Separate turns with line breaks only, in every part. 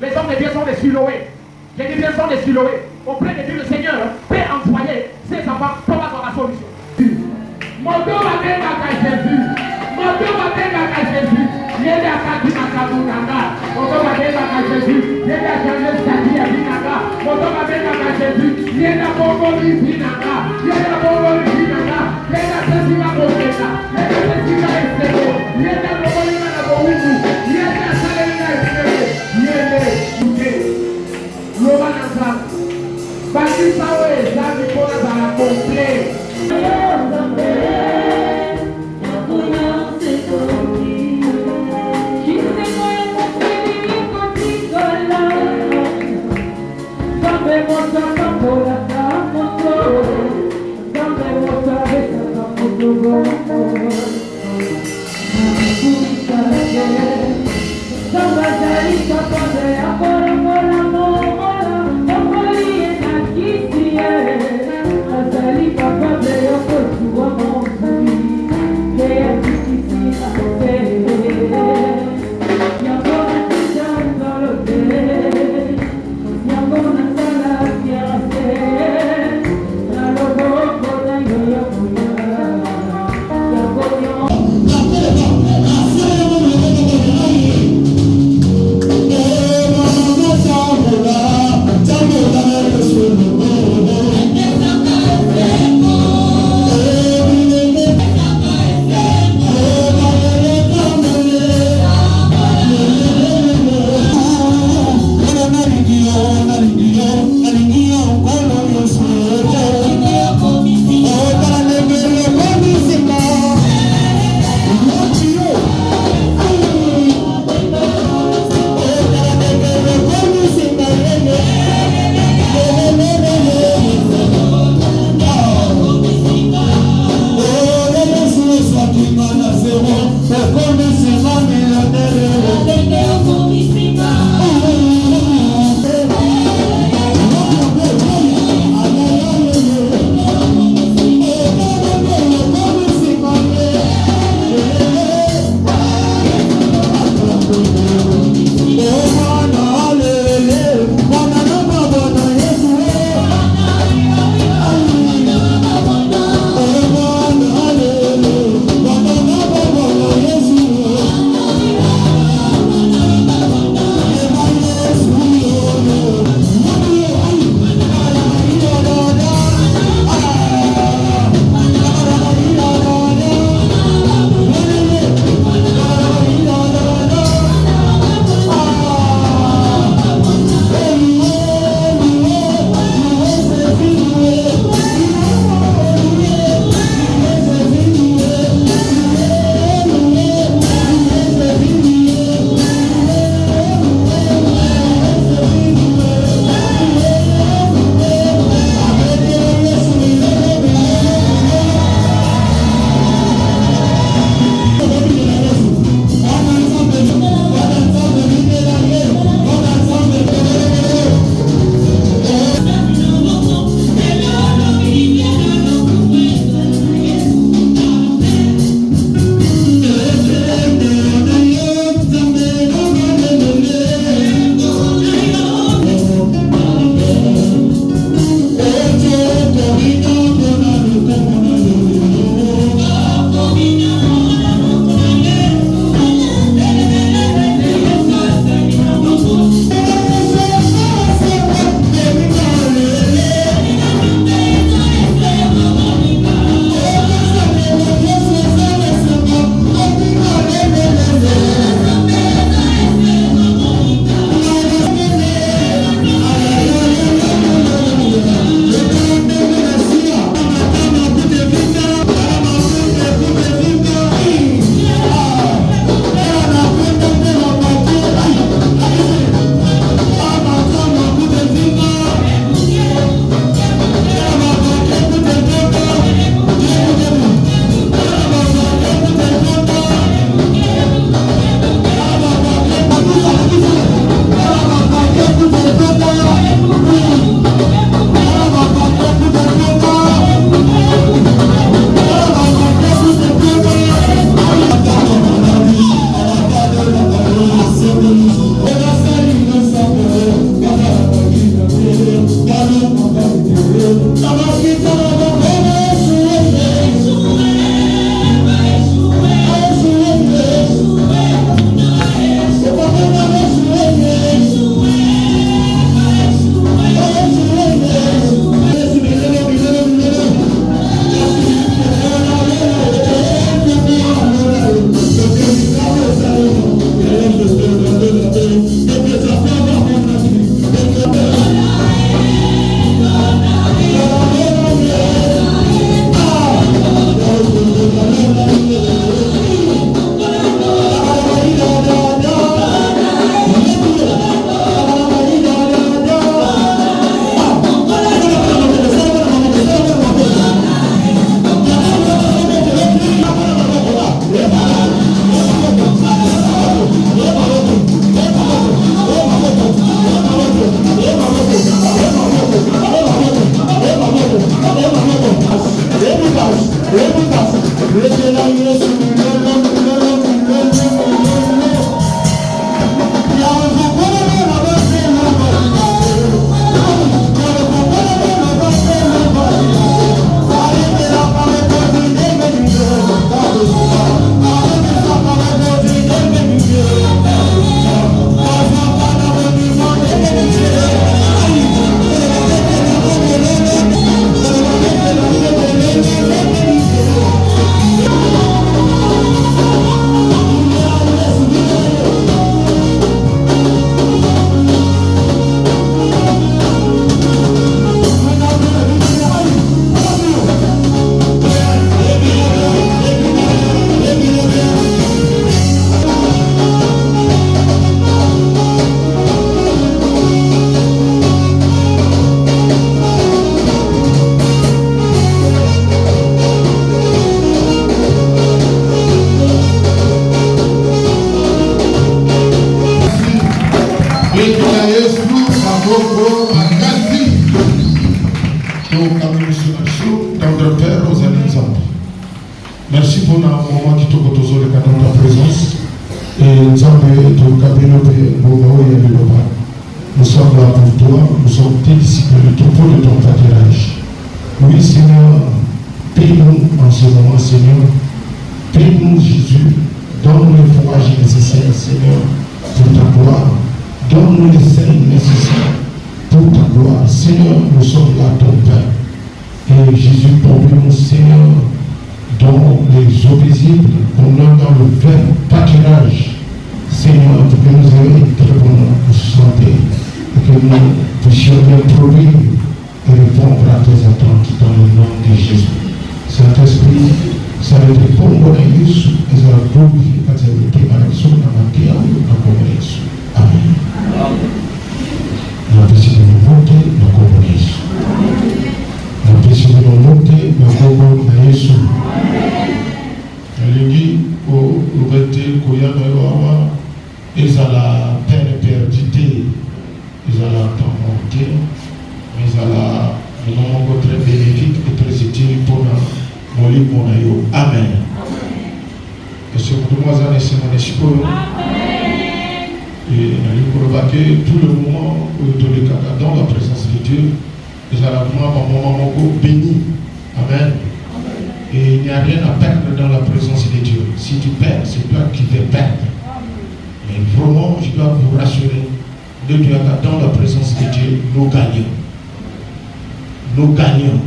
Les hommes de Dieu sont des Siloé. J'ai dit bien sont des Siloé. Auprès de Dieu, le Seigneur peut envoyer ses enfants pour avoir la solution. Mon Dieu va venir à Jésus. Mon Dieu va venir à Jésus. Il est à Katimakamunanga. Mon Dieu va venir à Jésus. Il est à Katimakamunanga. Mon Dieu va venir à Jésus. Il est à Bongolipinanga. Il est à Bongolipinanga. Il est à Katimakamunanga. Il est à Katimakamunanga. Il est à Bongolipinanga. Il est à Salena Estere. Il est à Lobanasa. Batisawe, Zami Kona Zara Komple.
Yeah. Notre Père, aux amis, merci pour le moment qui te repose dans ta présence. Et nous sommes là pour toi, nous sommes tes disciples, le troupeau de ton pâturage. Oui, Seigneur, paye-nous en ce moment, Seigneur. Paye-nous, Jésus. Donne-nous le fourrage nécessaire, Seigneur, pour ta gloire. Donne-nous les signes nécessaires pour ta gloire. Seigneur, nous sommes là, ton Père. Et Jésus, tombe-nous, Seigneur, dans les eaux visibles, qu'on donne dans le vrai pâturage. Seigneur, pour que nous ayons une très bonne santé, et que nous puissions bien produire et répondre à tes attentes dans le nom de Jésus. Saint-Esprit, ça va être pour moi et Jésus, et ça va glorifier à tes étés, à la maison, à la terre, à la Jésus. Amen. Nous apprécions de nous voter, nous comprenons Jésus. Nous apprécions de nous voter, nous comprenons Jésus. Alingi, au Roberté, Koyana, Yoawa, ils ont la peine perdue, ils ont la temps monté, mais ils ont un moment très bénéfique et très utile pour mon livre, mon aïe. Amen. Et ce que moi, c'est mon espoir. Et tout le moment dans la présence de Dieu, ils ont un moment béni. Amen. Et il n'y a rien à perdre dans la présence de Dieu. Si tu perds, c'est toi qui vas perdre. Mais vraiment, je dois vous rassurer, de Dieu, dans la présence de Dieu, nous gagnons. Nous gagnons.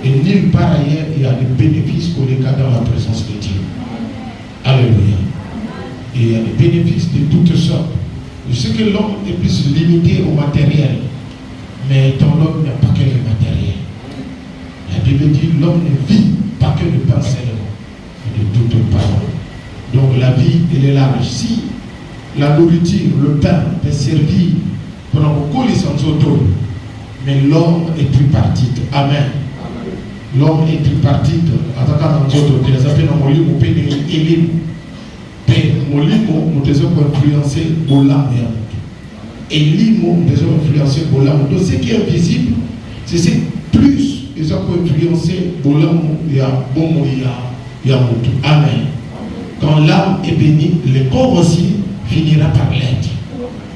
Et nulle part ailleurs, il y a des bénéfices pour les cas dans la présence de Dieu. Alléluia. Et il y a des bénéfices de toutes sortes. Je sais que l'homme est plus limité au matériel, mais dans l'homme, il n'y a pas que le matériel. La Bible dit l'homme ne vit pas que de pain seulement, mais de toutes paroles. Donc la vie, elle est large. Si la nourriture, le pain peut servir pendant beaucoup les autres, mais l'homme est tripartite. Amen. L'homme est tripartite. Attaquant dans d'autres, les appels dans mon livre, on peut les mon livre, nous devons influencer pour l'âme et l'îme, nous devons influencer pour l'âme. Donc ce qui est invisible, c'est plus ils ont influencé pour l'âme, il y a bon mot, il y a tout. Amen. Quand l'âme est bénie, le corps aussi finira par l'être.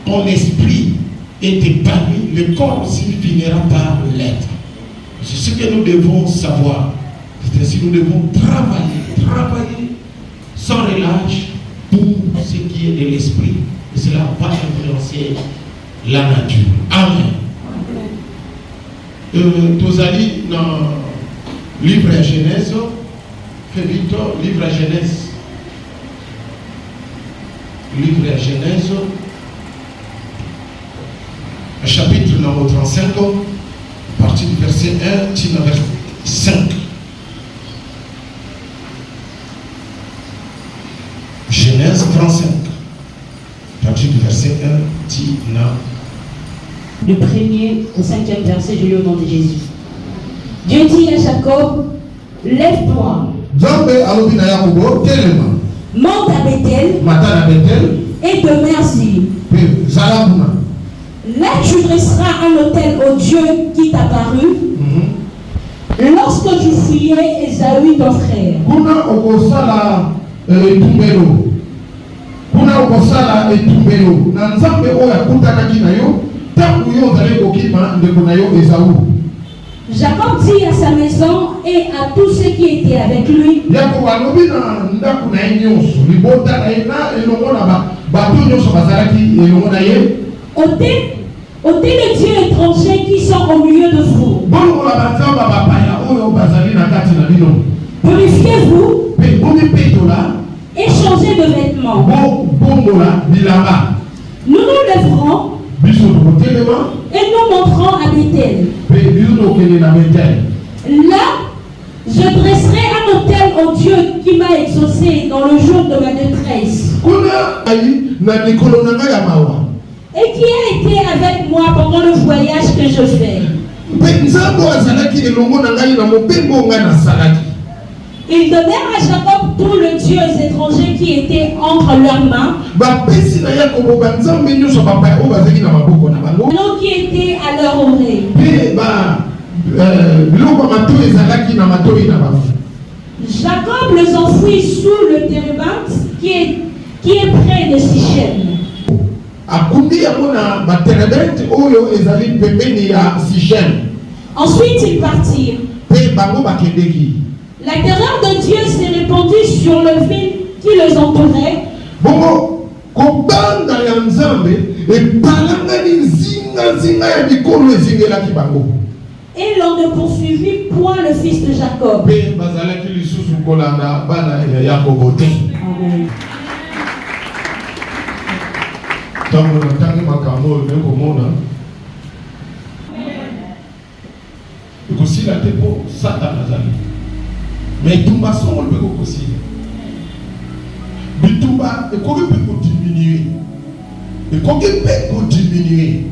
Quand l'esprit est épanoui, le corps aussi finira par l'être. C'est ce que nous devons savoir. C'est ainsi que nous devons travailler sans relâche pour ce qui est de l'esprit. Et cela va influencer la nature. Amen. Tous allez dans le livre à Genèse, fais vite, livre à Genèse. Livre à Genèse, chapitre numéro 35, à partir du verset 1, jusqu'au verset 5. Genèse 35, à partir du verset 1, Tina.
Du 1er au 5e verset, je lis au nom de Jésus. Dieu dit à Jacob, lève-toi, monte à Bethel et demeure ici. Là tu dresseras un autel au Dieu qui t'apparut lorsque tu fuyais Ésaü ton frère. Jacob dit à sa maison et à tous ceux qui étaient avec lui, ôtez les dieux étrangers qui sont au milieu de vous. Purifiez-vous et changez de vêtements. Nous nous lèverons et nous monterons à Bethel. Là, je dresserai un autel au Dieu qui m'a exaucé dans le jour de ma détresse et qui a été avec moi pendant le voyage que je fais. Ils donnèrent à Jacob tous les dieux étrangers qui étaient entre leurs mains. Jacob les enfouit sous le térébinthe qui est près de Sichem. Ensuite ils partirent. La terreur de Dieu s'est répandue sur le ville qui les entourait. Et l'on ne poursuivit point le fils de Jacob. Amen.
Mais tout le monde peut aussi. Bitumba, et qu'on peut diminuer. Et qu'on peut diminuer.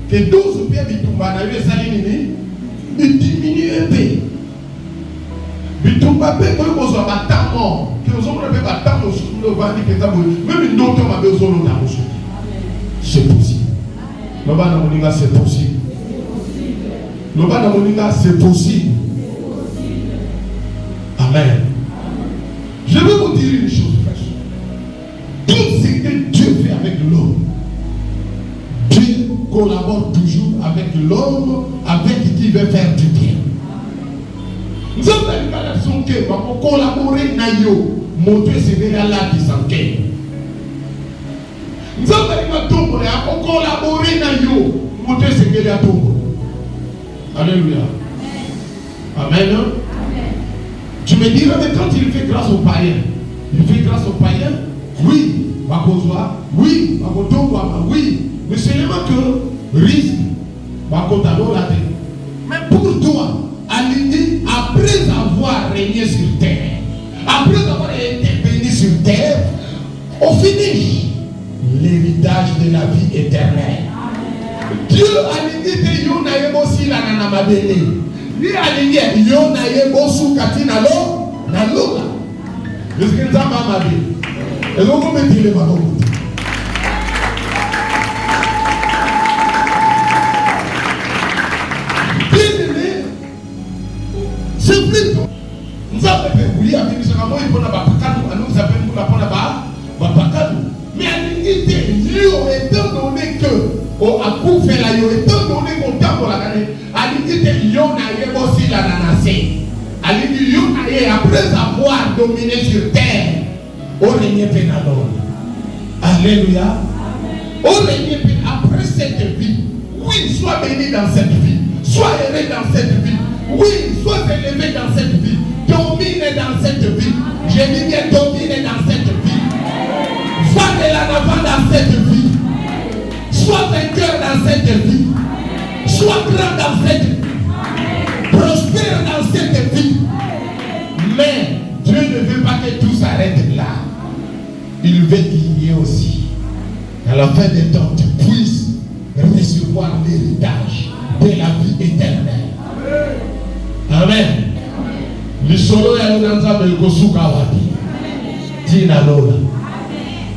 Que 12 pieds bitumba n'a eu salinini, il diminue un peu. Bitumba peut que vous soyez battant, que vous soyez battant sur le ventre, que ça vous. Même une autre m'a besoin de nous. C'est possible. L'obana Moninga, c'est possible. L'obana Moninga, c'est possible. Amen. Je vais vous dire une chose, frère. Tout ce que Dieu fait avec l'homme, Dieu collabore toujours avec l'homme avec qui veut faire du bien. Nous avons une relation que nous collaborer avec yo, montrer ce que là qui s'enquête. Nous avons une collaborer avec yo, montrer ce que là tombe. Alléluia. Amen. Tu me diras, mais quand il fait grâce aux païens, il fait grâce aux païens, oui, oui, oui, mais seulement que risque, mais pour toi, aligné, après avoir régné sur terre, après avoir été béni sur terre, on finit l'héritage de la vie éternelle. Dieu a dit que Yona aussi la nanamabele. Lui a dit que Yona Yebosu Katina lo, na lola. Est-ce que nous avons amabé? Et donc on met les ballons. C'est plus. Nous avons fait oui, à venir sur la mort, il faut la bapakadou, nous appelons pour la prendre la bapakadou. Mais à l'unité, Dieu étant donné que, au coup fait la yo, étant donné qu'on t'a pour la gagner, à l'unité, yon a eu aussi la nanassé. À l'unité, yon a eu, après avoir dominé sur terre, au régné pénalon. Alléluia. Au régné pénalon, après cette vie, oui, sois béni dans cette vie, sois heureux dans cette vie, oui, sois élevé dans cette vie, domine dans cette vie. J'ai dit bien domine dans cette vie. Sois de l'avant dans cette vie. Sois vainqueur dans cette vie. Sois grand dans cette vie. Prospère dans cette vie. Mais Dieu ne veut pas que tout s'arrête là. Il veut qu'il y ait aussi, à la fin des temps, tu puisses recevoir l'héritage de la vie éternelle. Amen. L'isolo ya l'onanza belkosuka wati. Tina lola.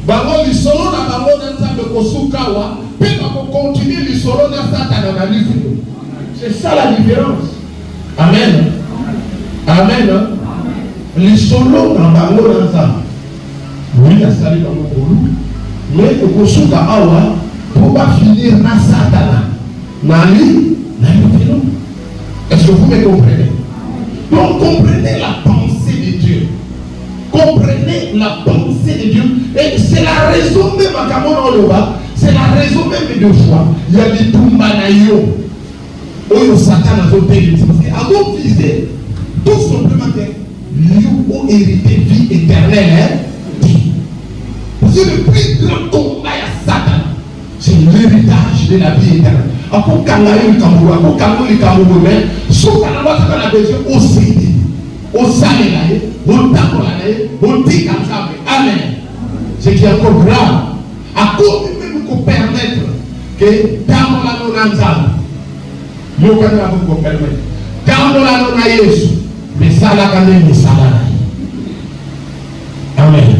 Bango l'isolo na bango l'onanza belkosuka wa. Puis on continue l'isolo na satana na livre. C'est ça la différence. Amen. Amen. L'isolo na bango l'onanza. Oui, il y a ça dans mon boulot. Mais le kosuka awa pour pas finir na satana. Na livre. Est-ce que vous me comprenez? Donc comprenez la pensée de Dieu. Comprenez la pensée de Dieu. Et c'est la raison même à Kamon, c'est la raison même de foi. Il y a des Tumbanayo. Oyo Satan a voté. Parce qu'à vous viser, tout simplement que nous ont hérité vie éternelle. C'est le plus grand combat à Satan. C'est l'héritage de la vie éternelle. Après Kangaï Kamboua, après Kangaï Kamboua, sauf qu'à la base, on a besoin au CD, au salé, au tambouré, au tikamsabe. Amen. Ce qui est encore grave. À cause de même qu'on permettre que tambouré nous n'ensemble, nous pouvons nous permettre. Tambouré nous n'aïs, mais ça la gagne, mais ça la gagne. Amen.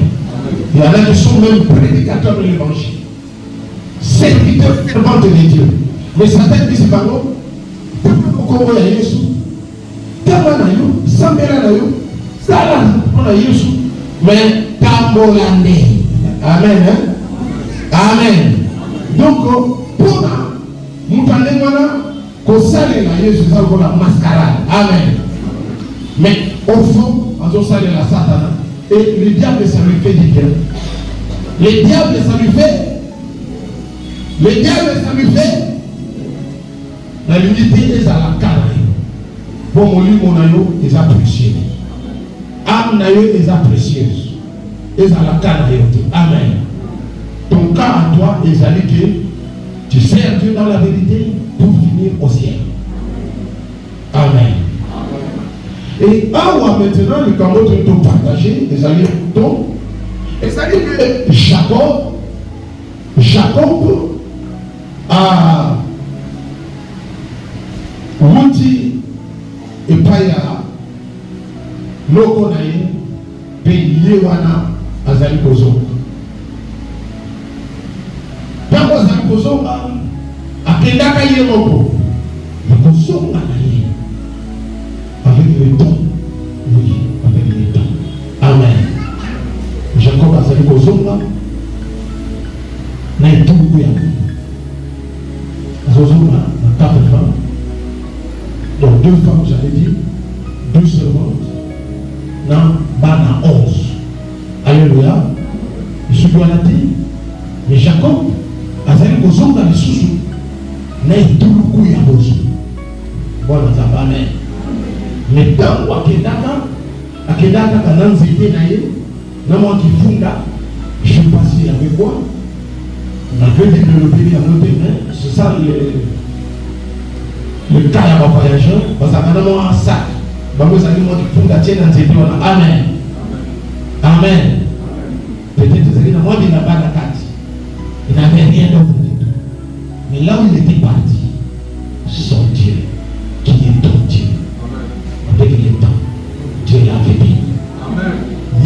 Il y en a qui sont même prédicateurs de l'évangile, serviteurs fervents de Dieu. Mais certains disent, pardon, pourquoi il y a Jésus? Tama na yo, sambela na yo, sala na Yesu, mais tambolande. Amen. Hein? Amen. Donc, pour Moutalengana, qu'on salue la Yesu, ça va la mascarade. Amen. Mais au fond, on salue la Satan. Et le diable, ça lui fait du bien. Le diable, ça lui fait. Le diable, ça lui fait. La l'unité est à la carrière. Bon, mon lit, mon aïe, est apprécié. Âme naïe est apprécieuse. Et à la carrière. Amen. Ton cas à toi est allé que tu sers Dieu dans la vérité pour finir au ciel. Amen. Et maintenant, le Cameroun est partagé, les alliés donc. Et ça dit que Jacob a Routi et Paya, Lokonaye, Pays Wana, Azali Kozo. Tango Azali Kozo, Akendaka Yemoko, Kozo Anaye. Avec le temps, oui, avec le temps. Amen. Jacob a sali kozonga na etumbu ya azozonga na 4 femmes, donc 2 femmes j'allais dire, 2 servantes, na bana 11. Alléluia. Je suis bien là. Mais Jacob a sali kozonga lisusu na etumbu ya bozo. Voilà ça. Amen. Mais dans akendaka kana nzete na ye na moi qui funda, je suis passé avec quoi on a fait développer à notre main. C'est ça le cas à ma voyageur parce que quand on a un sac moi qui funda tienne en zete. Amen. Amen. Peut-être que c'est moi qui n'a pas la carte, il n'avait rien d'autre. Mais là où il était parti, son Dieu qui est ton Dieu. Avec le temps, Dieu l'avait béni. Amen.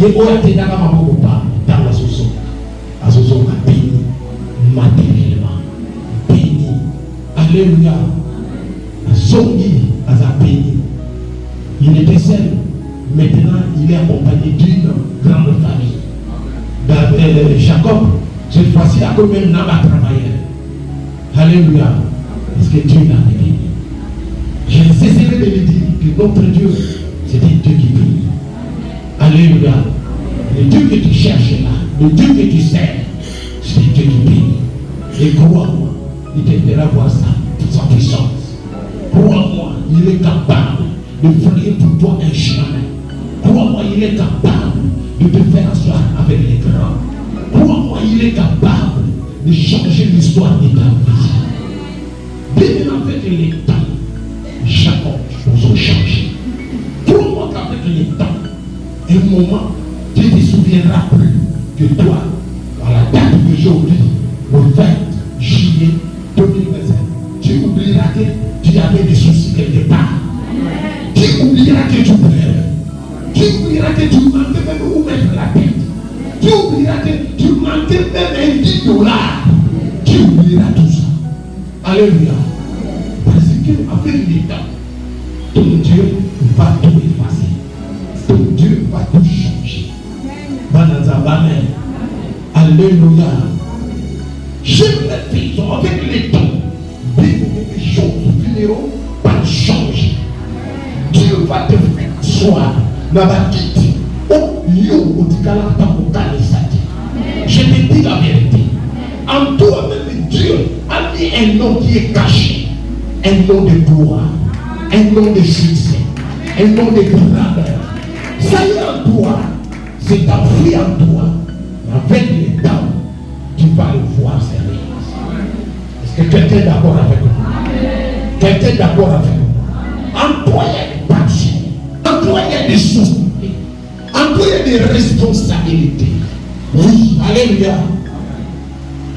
Yego ya tendaka maboko pa dans la soso. Asoso ka béni matériellement. Béni. Alléluia. Zongi aza béni. Il était seul. Maintenant, il est accompagné d'une grande famille. Dans Jacob, cette fois-ci, il a quand même n'a pas travaillé. Alléluia. Parce que Dieu l'a béni. Je ne cesserai de le dire que notre Dieu, c'est un Dieu qui bénit. Alléluia. Le Dieu que tu cherches là, le Dieu que tu sers, c'est un Dieu qui bénit. Et crois-moi, il te fera voir sa puissance. Crois-moi, il est capable de frayer pour toi un chemin. Crois-moi, il est capable de te faire asseoir avec les grands. Crois-moi, il est capable de changer l'histoire de ta vie. Bien avec les temps, Jacob nous a changé. Crois-moi qu'avec le temps, un moment, tu ne te souviendras plus que toi, à la date d'aujourd'hui, le 20 juillet 2025, tu oublieras que tu avais des soucis quelque part. Tu oublieras que tu pleurais. Tu oublieras que tu manquais même où mettre la tête. Tu oublieras que tu manquais même un $10. Tu oublieras tout ça. Alléluia. Parce qu'avec le temps, ton Dieu va tout effacer. Ton Dieu va tout changer. Amen. Alléluia. J'aime les paysans avec les temps. Les choses finiront par changer. Dieu va te faire soir. Nabakiti. Oh, yo, otikala tamokale sati. Je te dis la vérité. En toi-même, Dieu a mis un nom qui est caché. Un nom de gloire. Un nom de succès. Un nom de grandeur. Ça y est en toi. C'est enfoui en toi. Avec les temps, tu vas le voir servir. Est-ce que quelqu'un est d'accord avec moi? Quelqu'un est d'accord avec moi? En toi, il y a des passions. En toi, il y a des soucis. En toi, il y a des responsabilités. Oui, alléluia.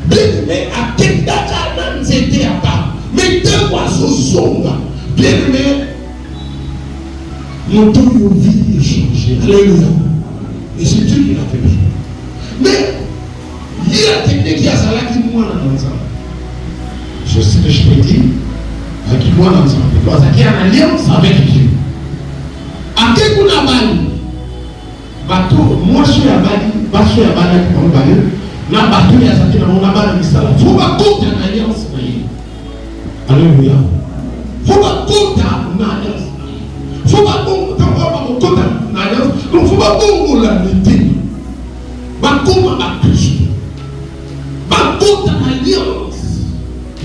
Bien-aimé, à quel data c'était à part. Mais deux oiseaux sont là. Bien-aimé, mon temps de vie est changé. Alléluia. Et c'est Dieu qui l'a fait. Mais il y a des techniques qui a ça là qui moi dans l'ensemble. Je sais que je peux dire, avec moi dans l'ensemble. Parce qu'il y a une alliance avec Dieu. Akekuna bali. Bato, moi je suis à Bali, je suis à Bali qui va Bali. Na bato ya zaki na mona bali misala. Faut pas compter en alliance. Alléluia. Faut pas compter en alliance. Faut pas compter en alliance. Donc faut pas compter la unité. Ba compter à Christ. Ba compter en alliance.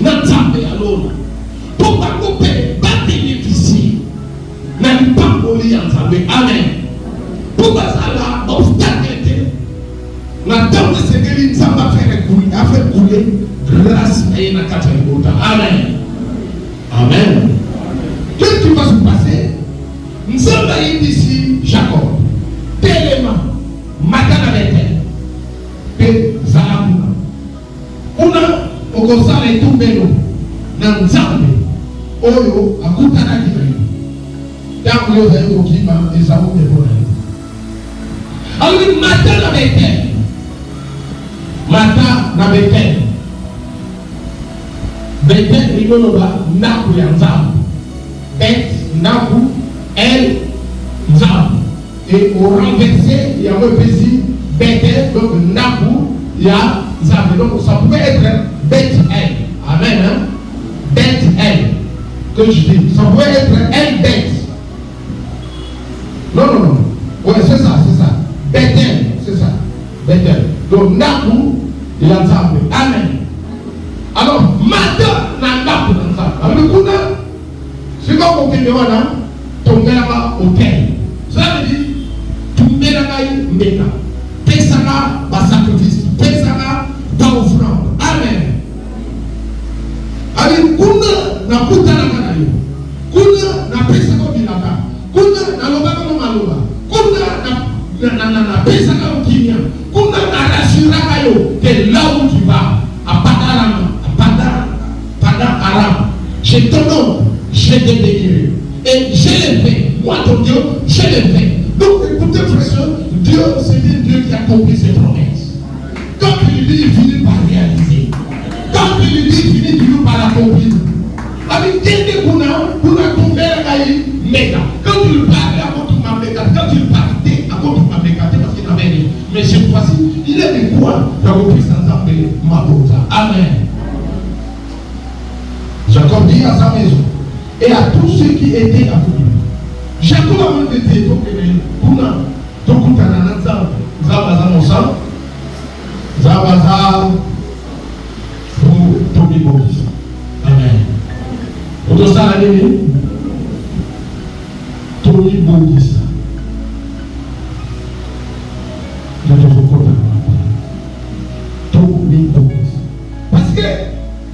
Na tsabe alona. Pour pas compter, pas bénéficier. Na pas voler en tsabe. Amen. Pour pas ça obstacle. Maintenant, le Seigneur, il va faire couler grâce à une catégorie. Amen. Amen. Qu'est-ce qui va se passer? Nous sommes ici, Jacob, Téléma, Matanabete, et Zalabuna. On a au Gonzalo et tout Beno, dans Zambé, Oyo, à Koutana Kibayo. Dans le Zéro Kima, et Zabo de Bonaï. Alors, Matanabete. Mata na Bethel. Bethel rigonoba naku ya nzambe. Bet naku el nzambe. Et au renversé, il y a un petit Bethel, donc naku ya nzambe. Donc ça pouvait être Bethel. Amen. Hein? Bethel. Que je dis. Ça pouvait être el Beth. Non, non, non. Ouais, c'est ça, c'est ça. Bethel, c'est ça. Bethel. Donc naku il y a ensemble. Amen. Alors, maintenant, n'a pas pour ensemble. Alors, le coup là, c'est comme on dit, tomber là-bas au terre. Ça veut dire, tomber là-bas, méta. Pesana, pas sacrifice. Pesana, pas offrande. Amen. Alors, kuna, n'a pas de yo. Kuna, n'a pas de bilaka. Kuna, n'a pas de maloba. Kuna, n'a pas de kinya. Kuna, n'a rassuré que là où tu vas, à Padan-Aram, j'ai ton nom, j'ai des bénis. Et je l'ai fait. Moi, ton Dieu, je l'ai fait. Donc, écoutez, frère, Dieu, c'est un Dieu qui a accompli ses promesses. Quand il dit, il finit par réaliser. Quand il dit, il finit par l'accomplir. Avec quelqu'un qu'on a tombé à la méga. Quand il parlait à votre maméga, quand il partait à votre maméga, parce qu'il n'avait rien. Mais cette fois-ci, il est de quoi dans vos puissances appelées Mabota. Amen. Jacob dit à sa maison et à tous ceux qui étaient à côté. Jacob a même été Kuna, Tokutana Nazar, Zabaza Mosa, Zabaza pour Tobi Boris. Amen. Pour ça, la nuit, Tobi Boris. Parce que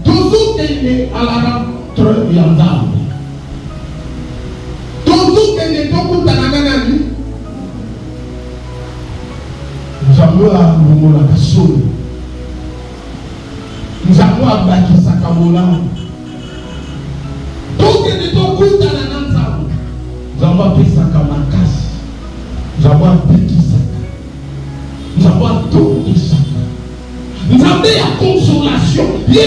toujours qu'il est à la rentre, il y a un arbre. Toujours qu'il est au la nanani, nous avons à Momola Kassou. Nous avons à Baki Sakamola. Tout qu'il est au bout de la nanani, nous avons à Pesakamakas. Nous avons à Pekisaka. Nous avons tout ça. Nous avons la consolation. Nous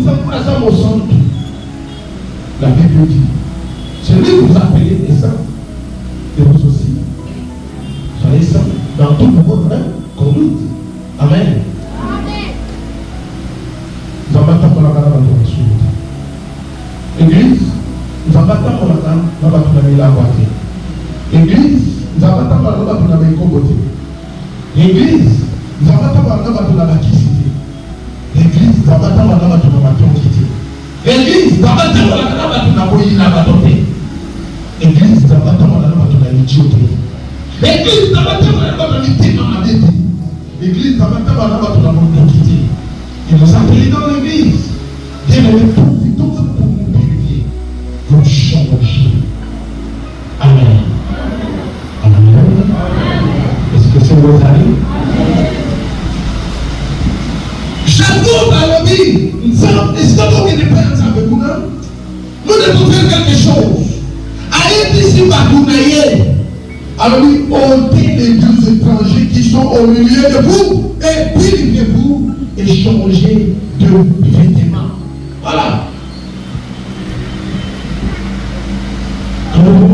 avons la au centre. La Bible dit, celui que vous appelez les saints, et vous aussi, soyez saints dans toute votre conduite. Amen. Nous avons attendre la parole de la Église, nous avons attendre la parole de la voiture. Église, nous avons attendre la parole de la comboté. Église, nous avons attendre la parole de la bakicité. Église, nous avons attendre la parole de la tranquillité. Église, nous avons attendre la parole de la boyine. Église, nous avons attendre la parole de la idioté. Église, nous avons attendre la parole de l'idée. Église, nous avons attendre la parole de la tranquillité. Et vous appelez dans l'église. Dieu nous profitons pour nous purifier. Pour changer. Amen. Amen. Est-ce que c'est votre avis? Jacob a dit, est-ce que vous ne pas avec nous? Nous devons faire quelque chose. Allez ici, Bakounaye. Alors, ôtez les dieux étrangers qui sont au milieu de vous et purifiez-vous et changez de vêtements. Voilà.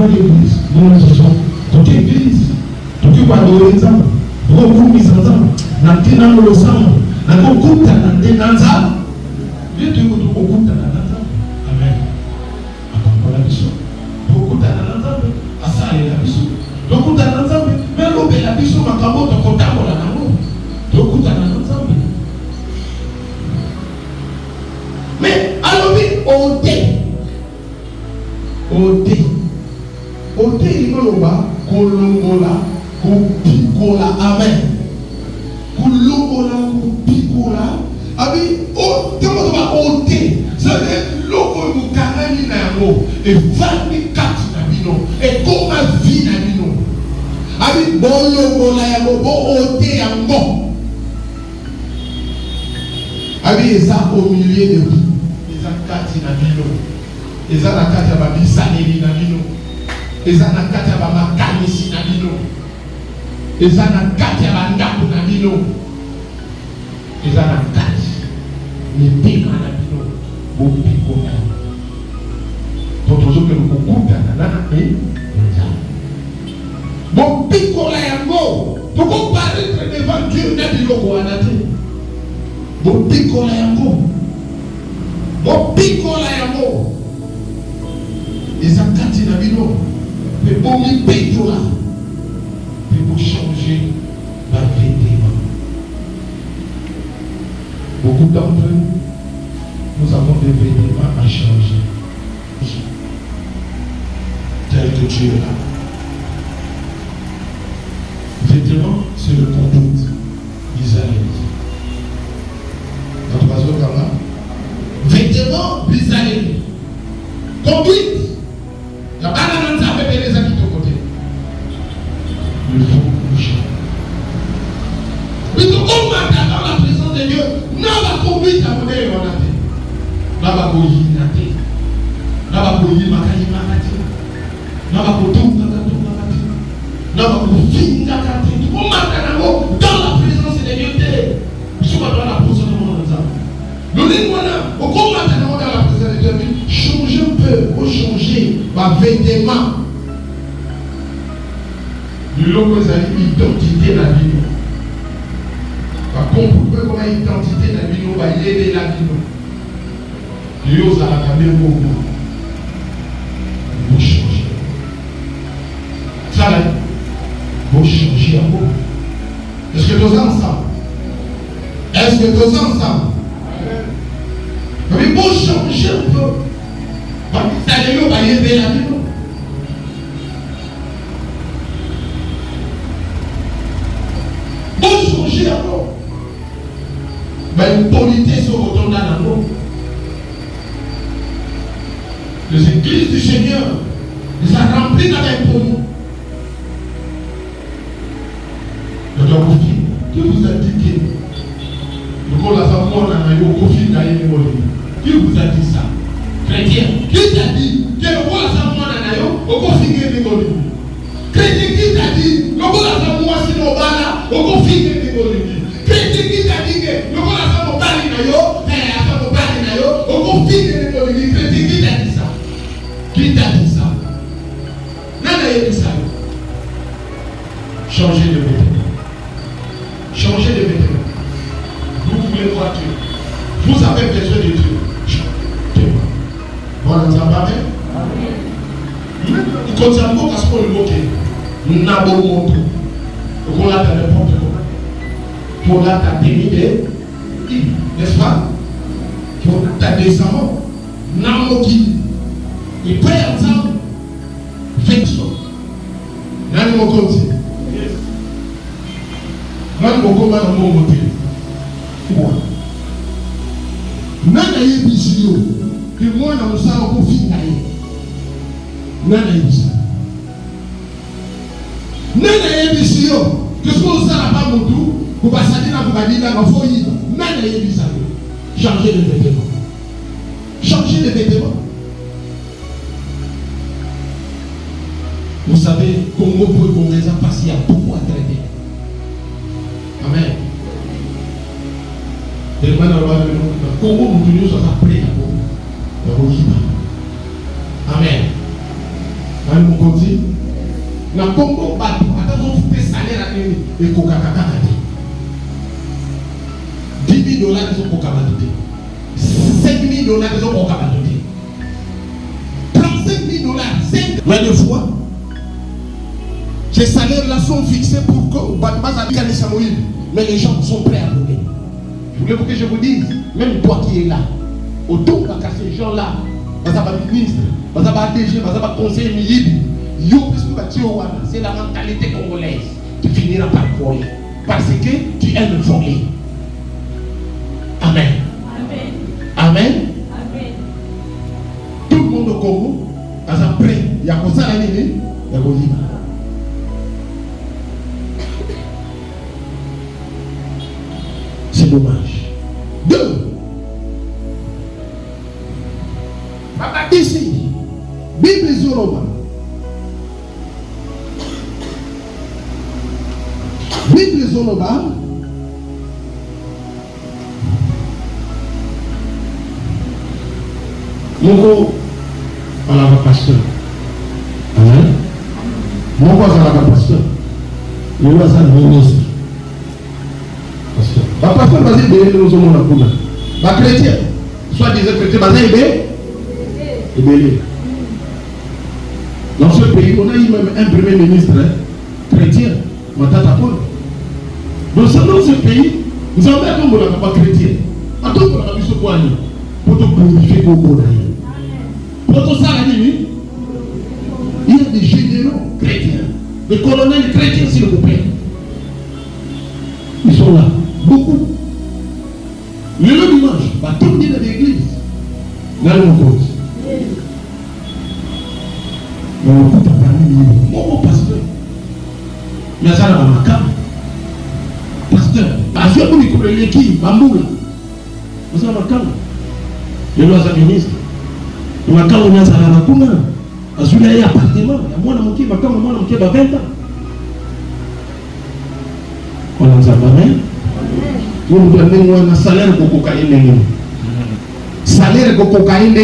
dans l'église, nous nous disons, toute église, tout qui va adorer ensemble, beaucoup mis ensemble, dans le sang, dans le groupe, dans ensemble. Dieu te dit beaucoup dans ensemble. Amen. Encore la mission. Beaucoup dans ensemble. À ça, il y a la mission. Beaucoup dans ensemble. Mais l'eau est la mission, ma camo, ton comptable, la camo. Beaucoup dans ensemble. Mais alors, on dit. Ote imoloba kolongola kupikola amen kolongola kupikola abi o temo ba ote ça veut loko mukarani na yango e vani kati na bino e koma vi na bino abi bolongola yango bo ote yango abi eza au milieu de vous eza kati na bino eza na kati ya babisaleli na bino eza na kati ya bamakanisi na bino eza na kati ya bandako na bino eza na kati mipika na bino bopikola to tozokende kokutana nana nzambe bopikola yango tokoparaitre devant Dieu na biloko wana te bopikola yango eza kati na bino pe bomi petola pe bo changer la vêtement. Beaucoup d'entre nous avons des vêtements à changer tel que tu es là. Vêtements, c'est le conduite d'Israël. Notre pasteur Kama, vêtements d'Israël. Conduite. Il n'y a pas d'annonce à faire les amis de ton côté. Il faut bouger. Mais tout comme dans la présence de Dieu, n'a pas conduite à monnaie et monate. N'a pas conduit nate. N'a pas conduit makani makati. N'a pas conduit makati. N'a pas conduit makati. Tout comme dans la présence de Dieu. Je suis pas dans la présence de mon âme. Nous disons, au cours maintenant dans la présence de Dieu, changer un peu, pour changer ma vêtement. Nous avons une identité dans la vie. Par contre, vous pouvez avoir une identité dans la vie, nous va aider la vie. Nous allons garder le mot. Vous changer. Ça là, vous changer un mot. Est-ce que nous sommes ensemble? Est-ce que nous sommes ensemble? Mais il faut changer un peu. Ça va aider la vie. Pour changer encore. Mais une politesse au retour dans l'amour. Les églises du Seigneur, ils ont rempli avec pour nous. Qui vous a dit que qui vous a dit ça? Chrétien. Qui t'a dit que le roi a chrétien qui t'a dit le roi a chrétien qui t'a dit que le roi chrétien qui t'a dit ça? Qui t'a dit ça? Nana dit ça. Changez de vêtements. Changez de vêtements. Vous voulez voir Dieu. Vous avez besoin de Dieu. Bon, nous avons parlé. Il continue encore parce qu'on le moque. Nous n'avons pas montré. On l'a fait n'importe comment. Pour la t'atteindre, n'est-ce pas? Pour ta descendance. Namoki. Il peut ensemble. Fait ça. Nani mokonzi. Nani mokoma na momote. Nana yebisi yo ke mwana mosala kofinga ye. Nana yebisi. Nana yebisi yo ke soki osala pa motu kobasali na kobadila nga fo yiba. Nana yebisa yo. Changer de vêtements. Changer de vêtements. Vous savez, Congo pour le Congolais, parce qu'il y a beaucoup à traiter. Amen. Et maintenant, le Congo, nous sommes appelés à Amen. mon dit, na Congo, attends, vous faites salaire à l'ennemi. Et Coca-Cola. 10 000 $, ils ont Coca-Cola. 5 000 $, ils ont Coca-Cola. 35 000 $, 5 mais deux fois. Ces salaires-là sont fixés pour que mais les gens sont prêts à donner. Voulez-vous que je vous dise, même toi qui es là, autour de ces gens-là, ministre, DG, conseiller, c'est la mentalité congolaise. Tu finiras par voler. Parce que tu aimes voler. Amen. Amen. Amen. Amen. Tout le monde au Congo, prêt. Il y a comme ça la nini, il y a comme ça. C'est dommage. 2. Ici, Bible Zoroba. Bible Zoroba. Moko alava pasteur. Amen. Moko alava pasteur. Il va s'en ministre. Pasteur. La pasteur va dire nous sommes la couleur. La chrétien, soit disant chrétien, va dire belé. Dans ce pays, on a eu même un premier ministre chrétien, Matata Paul. Dans ce pays, nous avons un homme qui n'est pas chrétien. Un homme qui n'est pas chrétien. Pour te glorifier au Bonaï. Pour tout ça, il y a des généraux chrétiens, des colonels chrétiens, s'il vous plaît. Ils sont là, beaucoup. Le dimanche, va tout dire dans l'église. Là, on compte. Mais on peut pas parler de mon pasteur. Il y a ça dans ma cam. Pasteur, parce que vous avez l'équipe, Bamboula. Vous avez ma cam. Le loi ministre. Il m'a quand on a ça à la commune. À celui-là, il y a un appartement. Il y a moi dans mon qui, ma quand moi dans mon qui, 20 ans. On a ça, amen. Vous nous donnez un salaire de cocaïne. Salaire de cocaïne.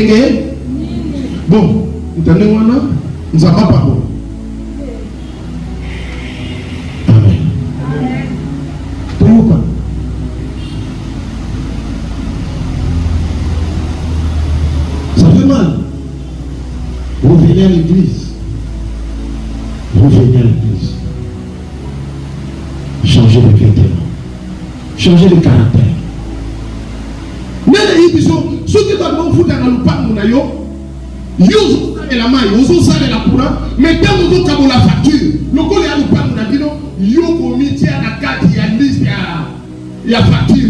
Bon, vous donnez un. Nous n'avons pas parlé. Amen. Pourquoi? Ça fait mal. Vous venez à l'église. Vous venez à l'église. Changez de vêtements. Changez de caractère. Mais les gens, ceux qui vont foutre dans le pan, yo la main, vous savez la courant, mais quand vous avez la facture, le col est à l'oupan, yo commis à la carte, il y a liste, il y a facture.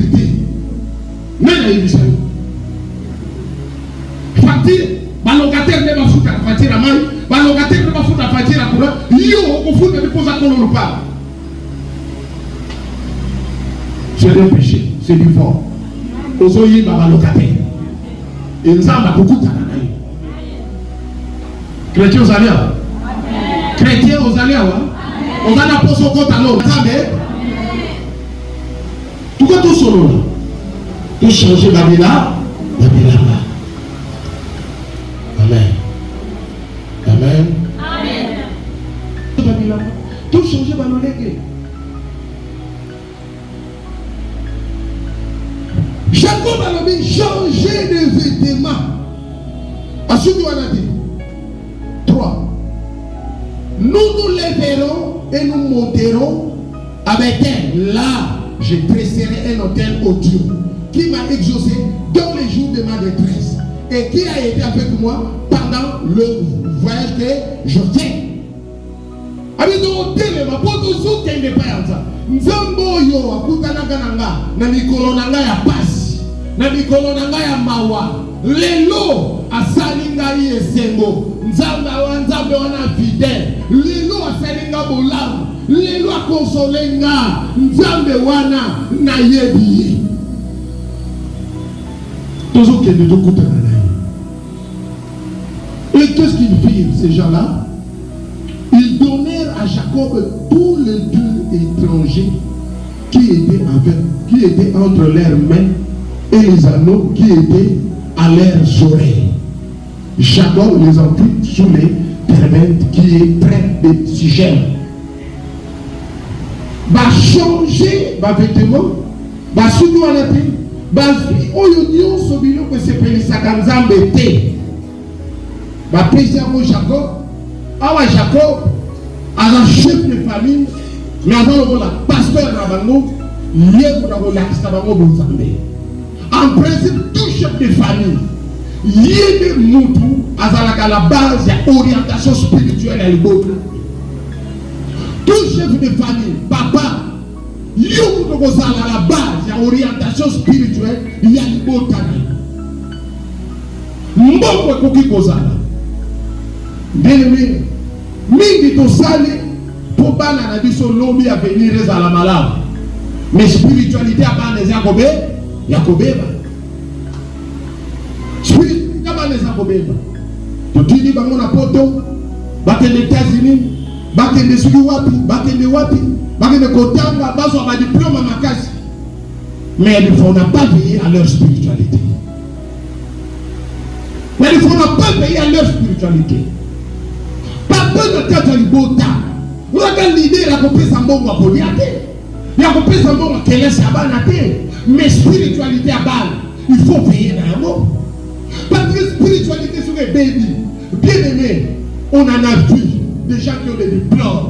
Mais il y a facture, le locataire ne va foutre la facture à main, le locataire ne va foutre la facture à courant, yo, on fout de dépose à l'oupan. C'est un péché, c'est du fort. Aux oeufs, il va le locataire. Et nous avons beaucoup de chrétiens aux alliés. Chrétiens aux alliés. On a la pose au compte à l'eau. Tout cas, tout solo là. Tout changer Babila. Amen. Amen. Amen. Tout changer Babila. Jacob a dit changer de vêtements. À ce qu'on a dit. 3. Nous nous lèverons et nous monterons avec elle. Là, je dresserai un autel au Dieu qui m'a exaucé dans les jours de ma détresse et qui a été avec moi pendant le voyage que je fais. Avec le hôtel, ma pote aux autres qui n'est pas ça. Nzambo yo akutana kananga na mikolo nanga ya pasi na mikolo nanga ya mawa lelo asalinga yesengo nzamba wana fidèle lelo asalinga bolamu lelo akonsolenga nzambe wana na yebi toujours que nous kutana na et qu'est-ce qu'ils firent ces gens-là? Ils donnèrent à Jacob tous les dieux étrangers qui étaient entre leurs mains et les anneaux qui étaient à leurs oreilles. Jacob les enfuit sous les thérapeute qui est près de sujet. Va changer va vêtement, va soudo à la tête, va vie oyo sobilo que c'est pelisaka nzambe te. Va pesa mo Jacob, awa Jacob, un chef de famille, mais avant le pasteur Rabango, lié pour la Kistabango Bonzambe. En principe, tout chef de famille, lié de Moutou, à la base de l'orientation spirituelle à l'Éboka. Tout chef de famille, papa, lié à la base de l'orientation spirituelle, il y a l'Éboka. Mboko Koki Kozala. Bien-aimé, mingi to sali pour bana na biso lobby à venir à la malade. Mais spiritualité à bana les Yakobeba. Spiritualité à bana les Yakobeba. To tini bango na poto, bake les États-Unis, bake les Suwapi, bake les Kotanga, baso ba diplôme makasi. Mais il faut pas veiller à leur spiritualité. Mais il faut pas veiller à leur spiritualité. Papa ne t'a pas libota. Vous avez l'idée, il a compris sa mot à Boniate. Il a compris sa mot à Kéles à Banate. Mais spiritualité à balle, il faut veiller dans un mot. Parce que spiritualité sur les baby, bien aimé, on en a vu des gens qui ont des diplômes,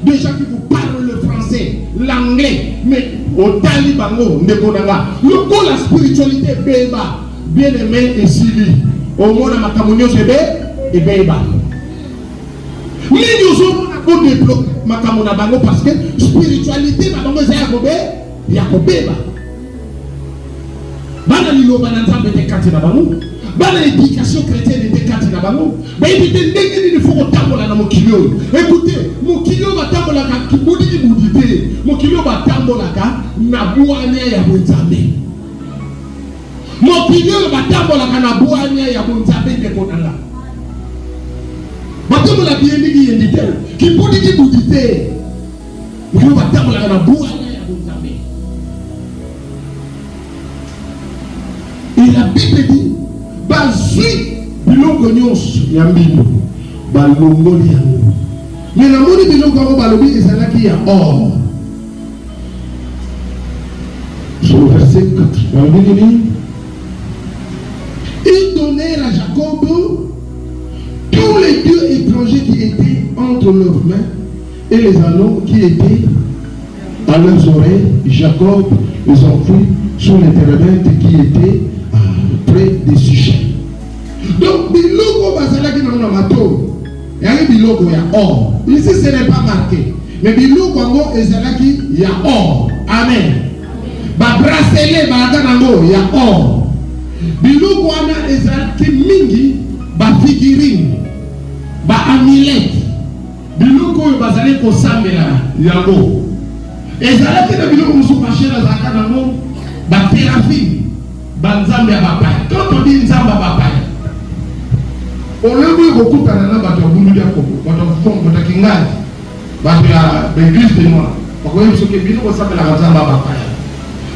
des gens qui vous parlent le français, l'anglais, mais au Talibango, le coup la spiritualité béba, bien aimé et Sili, au monde à Makamunio c'est et béba. Mais nous avons développé Makamuna Bango parce que spiritualité c'est Yakobeba. Bana lilo bananza bete katina bango. Bana éducation chrétienne était katina bango. Mais il était ndenge ni faut tambola na mokilio. Écoutez, mokilio ba tambola ka kibudi kibudite. Mokilio ba tambola ka na buane ya bonzambe. Mokilio ba tambola ka na buane ya bonzambe de konala. Batambola la bien dit yendite. Kibudi kibudite. Mokilio ba tambola ka na buane ya bonzambe. Et la Bible dit, Bazui, biloko nyonso ya mbino, balongoli yango. Mais na moni biloko yango balobi ezalaki ya or. Sur le verset 4, ils donnèrent à Jacob tous les dieux étrangers qui étaient entre leurs mains et les anneaux qui étaient à leurs oreilles. Jacob les enfouit sur les térébintes qui étaient près des sujets. Donc, biloko bazalaki na mato, yaki biloko ya or. Ici, ce n'est pas marqué. Mais biloko yango ezalaki ya or. Amen. Ba bracelet balaka nango ya or. Biloko wana ezalaki mingi ba figurine, ba amulette. Biloko oyo bazali kosambela yango. Ezalaki na biloko musu bachela zaka nango ba thérapie. Banzambe ya bapaya. Quand on dit nzamba bapaya, on le voit beaucoup par là, bato bulu ya koko, bato fond, bato kingaji, bato ya l'église de moi. Pourquoi ils sont que bino ça s'appelle la nzamba bapaya.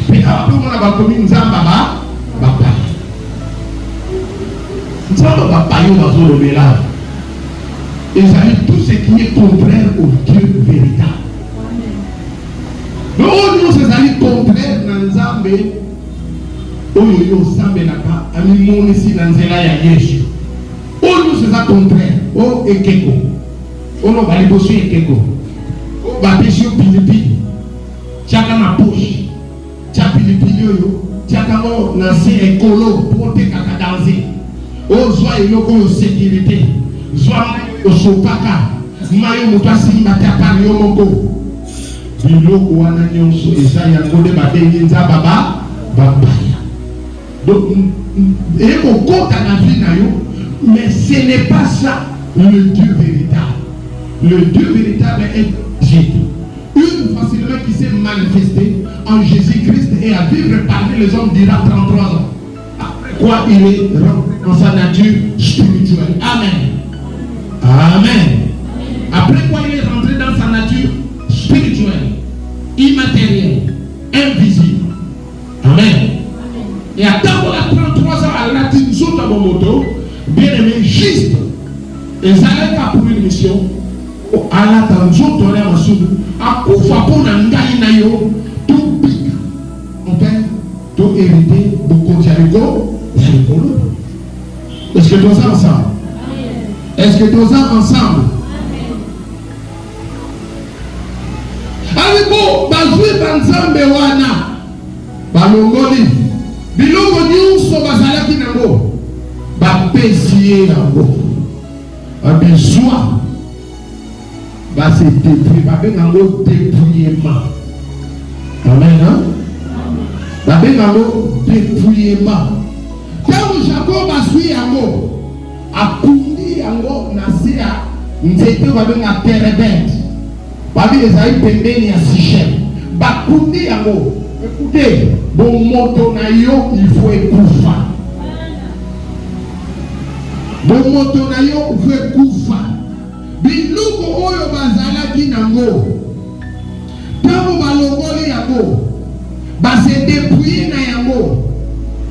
Puis après on a ba commis nzamba bapaya. Nzamba bapaya on va se lever là. Et ça dit tout ce qui est contraire au Dieu véritable. Donc on dit ça dit contraire dans nzambe. Oyo yo sambelaka amimoni si na nzela ya Yesu. Oyo c'est ça contraire. O ekeko. Ono bali bosu ekeko. O bapesio pilipili. Chaka na poche. Cha pilipili oyo. Chaka mo na se ekolo pote kaka danser. O zwa eloko yo sécurité. Zwa yo sopaka. Mayo mutasi matapa yo moko. Biloko wana nyonso eza yango de badengi nzamba baba. Donc, et au compte à la vie, mais ce n'est pas ça le Dieu véritable. Le Dieu véritable est Jésus. Une fois seulement qui s'est manifesté en Jésus-Christ et à vivre parmi les hommes durant 33 ans. Après quoi il est rentré dans sa nature spirituelle. Amen. Amen. Après quoi il est rentré dans sa nature spirituelle, immatérielle, invisible. Amen. Et à temps, on a 33 ans à la Tinso Tabomoto, bien aimé, juste ezalaka pour une mission. Alata nzoto ya masudu akufa pona ngai na yo tout pique. OK? To hériter beaucoup de rigo, Est-ce que nous sommes ensemble? Est-ce que nous sommes ensemble? Alibo bazui banzambe wana balongoli bilongo nyonso bazalaki nango bapesi yango abizwa base dépouiller babengango dépouillement. Amen, hein? Babengango dépouillement. Quand Jacob azwi yango akundi yango na se ya nzete babenga terebet babi ezali pembeni ya Sichem bakundi yango. Écoutez, bon moto na yo il faut ekufa. Bon moto na yo il faut ekufa. Biloko oyo bazalaki nango tango balongoli yango base dépouiller na yango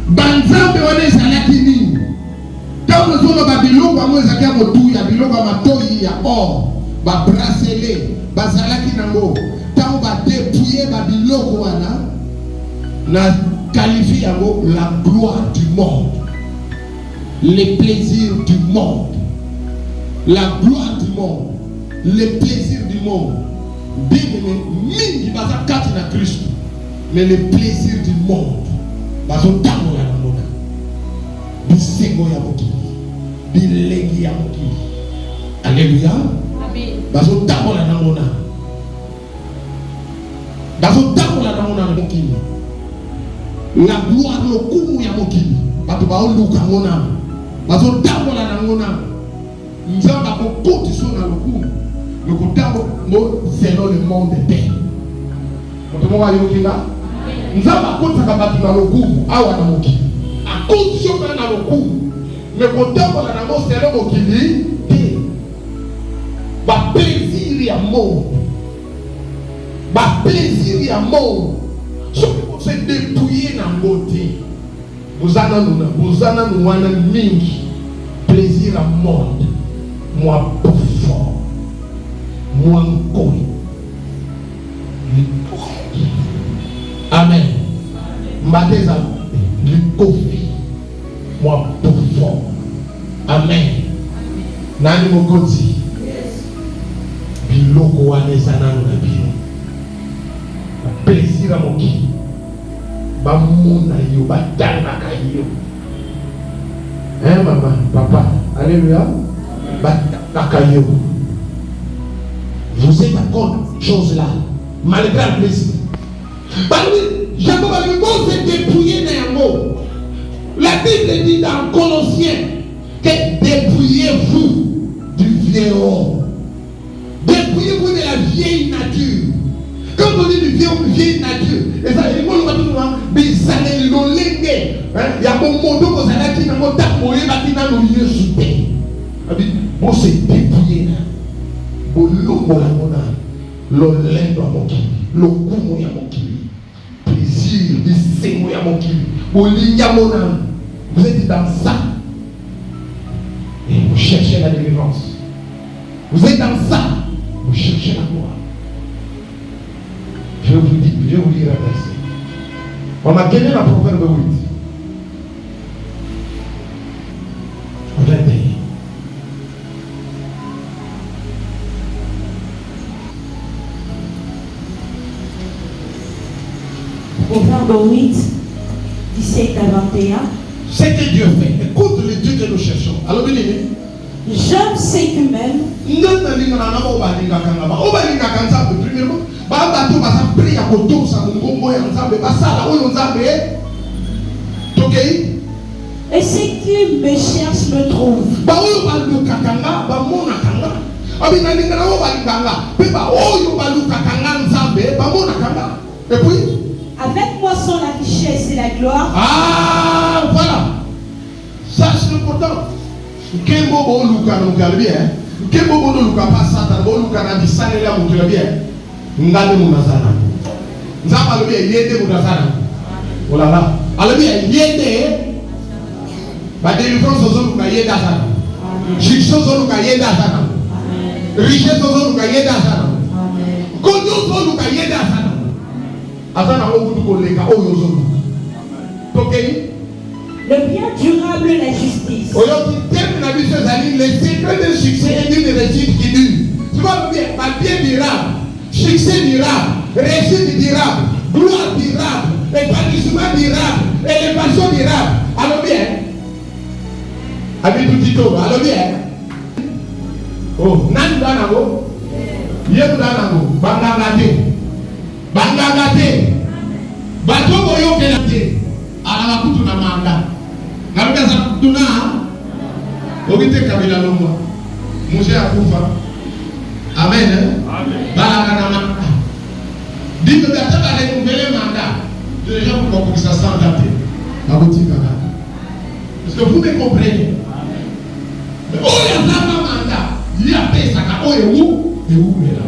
banzambe wana ezalaki nini tango zoloba biloko yango ezalaki ya motuya biloko ya matoyi ya or babrasele bazalaki nango tango badépouiller babiloko wana na qualifie yango la gloire du monde, les plaisirs du monde, la gloire du monde, les plaisirs du monde. Bien-aimé, mingi baza kati na Christ, mais les plaisirs du monde bazo tango ya mona, bisengo ya mokili, bilengi ya mokili. Alléluia. Amen. Bazo tango la mona, bazo tango la mona mokili. La gloire le kumu ya mokili bato ba oluka ngona bazo tambola na ngona nzamba ko koti so na lokumu le kotambo mo selon le monde terre bato mo wa yokinga nzamba ko tsaka bato na lokumu awa na mokili akoti so na lokumu le kotambola na mo selon mokili te ba plaisir ya monde ba plaisir ya monde. Se dépouiller dans le côté. Vous en avez mingi. Plaisir à monde. Moi, pour fort. Moi, encore. Amen. Madeza, le kofi. Moi, pour fort. Amen. Nani mokoti. Biloko wane sanano na bilo. Plaisir à mon qui. Bamuna yo batana kayo. Hein maman, papa, alléluia. Batana kayo. Vous êtes d'accord chose là, malgré le plaisir. Bah oui, Jacob a dit bon c'est dépouillé néanmoins. La Bible dit dans Colossiens que dépouillez-vous du vieil homme. Dépouillez-vous de la vieille nature. Quand on dit du vieille nature, et ça, il faut le dire, mais ça n'est pas l'olenge. Il y a un moment où on a dit, on a tapé, on a dit, on a dit, bon, c'est dépouillé. Bon, l'eau, l'olenge à mon qui, le coup, à mon qui, plaisir, le sémo à mon qui, bon, l'ignamonan, vous êtes dans ça. Et vous cherchez la délivrance. Vous êtes dans ça, vous cherchez la gloire. Je vais vous lire un verset. On a gagné la Proverbe 8. Regardez.
Proverbe 8, 17 à 21.
Ce que Dieu fait. Écoute le Dieu que nous cherchons. Alors, bien aimé.
J'aime ce que m'aime.
Premièrement, bato basa priya kotosa mungongo ya nzambe basala oyo nzambe tokei
et ceux qui me cherchent me trouvent.
Ba oyo baluka kanga ba mona kanga abina ninga na balinganga pe ba oyo baluka kanga nzambe ba mona kanga. Et puis
avec moi sont la richesse et la gloire.
Ah voilà, ça c'est important. Kembo bo luka no galbie kembo bo luka pa satan bo luka na bisane la mutu la bien. Ngale munazana nzamba alobi yende munazana olala alobi yende ba délivrance ozo luka yende azana Succès nous gagner d'argent. Richesse nous gagner d'argent. Condition nous gagner d'argent. Argent on vous tout les gars au yozo. OK?
Le bien durable, la justice.
Aujourd'hui, terme la vie sur les secrets d'un succès et d'une réussite qui dure. Tu vois bien, bien durable, succès durable, réussite durable, gloire durable, épanouissement durable, élévation durable. Allons bien. Avec tout tito, allons bien. Oh, nan danango. Yem danango, bangangate. Bangangate. Bato boyo kelate. Ala kutu na manda. Nalika za tuna. Ogite kabila lomba. Mose akufa. Amen. Amen. Bala na manda. Dito data ba renouveler mandat. Les gens pour que ça s'en date. Mabuti kaka. Est-ce que vous me comprenez? Mais oh ya zama mandat. Il y a pesa ka oye où et où est là.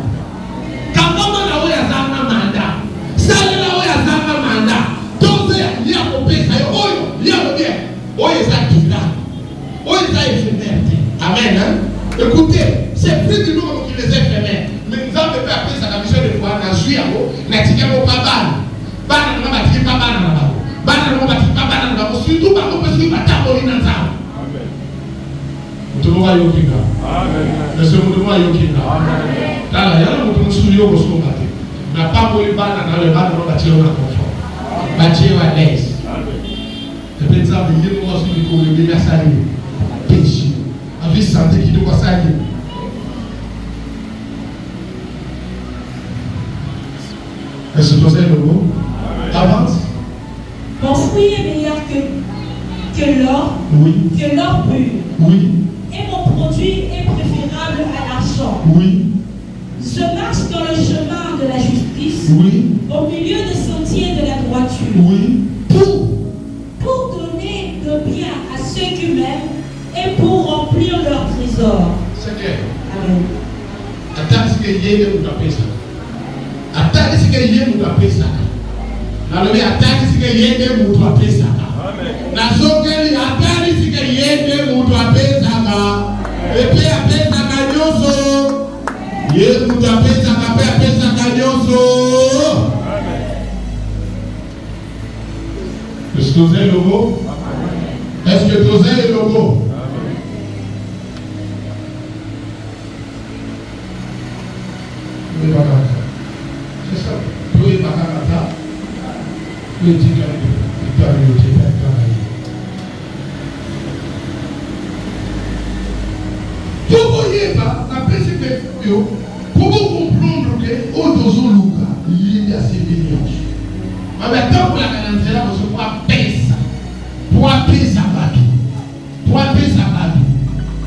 Quand on a oye zama mandat. Ça là oye zama mandat. Donc il y a au pesa oye, il y a au bien. Oye ça qui là. Oye ça éphémère. Amen. Hein? Écoutez, c'est plus du nombre qui les éphémères. Mais nous avons fait appeler ça la mission de pouvoir dans Juiamo, n'atteignons pas balle. Balle n'a pas tiré pas balle dans la balle. Balle n'a pas tiré pas balle dans la balle. Surtout par contre, parce qu'il va taper dans ça. Tout le monde va y aller. Amen. Laissez-moi le monde y aller. Amen. Là, il y a un peu de studio pour se combattre. On n'a pas voulu balle dans le balle, on va tirer dans le confort. On va tirer à l'aise. Le président de l'île, on va se dire qu'on est bien salé. Péché. Avec santé qui doit s'allier. Est-ce que vous avez le mot? Avance.
Mon fruit est meilleur que l'or,
Oui.
que l'or pur.
Oui.
Et mon produit est préférable à l'argent.
Oui.
Je marche dans le chemin de la justice,
Oui.
au milieu des sentiers de la droiture.
Oui.
Pour donner de bien à ceux qui m'aiment et pour remplir leur trésor.
C'est clair.
Amen.
Attends ce que Yé nous appelle ça. Attends ce que Yé nous appelle ça. Attends ce que Yé nous appelle ça. Nazokeli attends ce que Yé nous appelle ça. Et puis appelle ça Kanyoso. Yé nous appelle ça, appelle ça Kanyoso. Est-ce que vous avez le mot? Est-ce que vous avez le mot? C'est ça. Vous êtes pas vous êtes vous voyez pas, après ce que comment comprendre que au Luka, il est assez béni. Mais tant que la canadienne va se voir payer ça. Pour appeler sa bateau. Pour appeler sa bateau.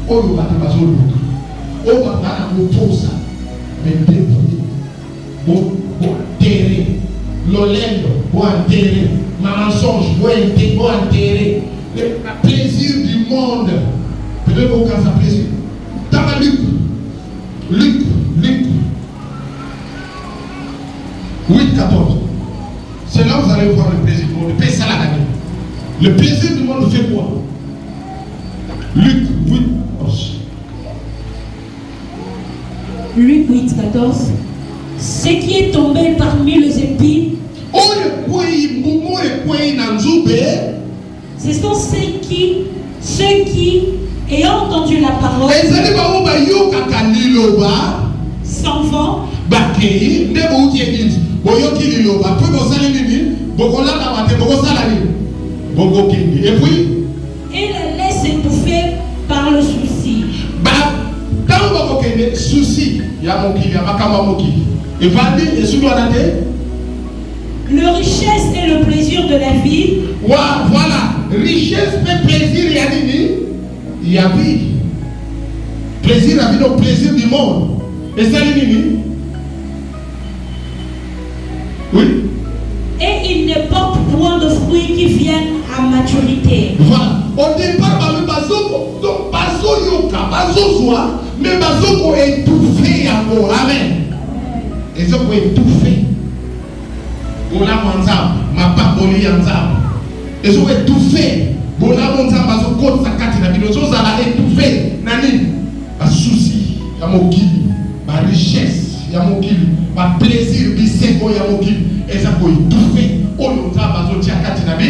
Oh, le bateau va se Luka. Oh, va pas la ça. Mais débrouiller. Bon, terrer. L'olendo, bon enterrer. Ma mensonge, bon enterrer. Le plaisir du monde. Peut-être qu'on casse à plaisir. Dans la Luc. 8-14. C'est là où vous allez voir le plaisir du monde. Le plaisir, ça la gagne. Le plaisir du monde fait quoi? Luc 8-14.
Luc 8-14. Ce qui est tombé parmi les épis, ce sont ceux qui, ayant entendu la parole, s'en vont, et la laissent étouffer par le souci. Le richesse et le plaisir de la vie.
Voilà, richesse et plaisir, il y a vie. Plaisir, la vie, donc plaisir du monde. Et ça, oui.
Et il ne porte point de fruits qui viennent à maturité.
Voilà. Au départ, donc bazo yoka, bazo soa, mais bazo ko étouffé encore. Amen. Et ça ko étouffé. Bola manzam, ma baboli yanzam. Et ça ko étouffé. Bola manzam bazo ko sakati na bino zo zala étouffé. Nani mokili, ma richesse, ya mokili, ma plaisir, biseko ya mokili, et ça peut étouffer. Oh, nous avons besoin de tiakati nabi.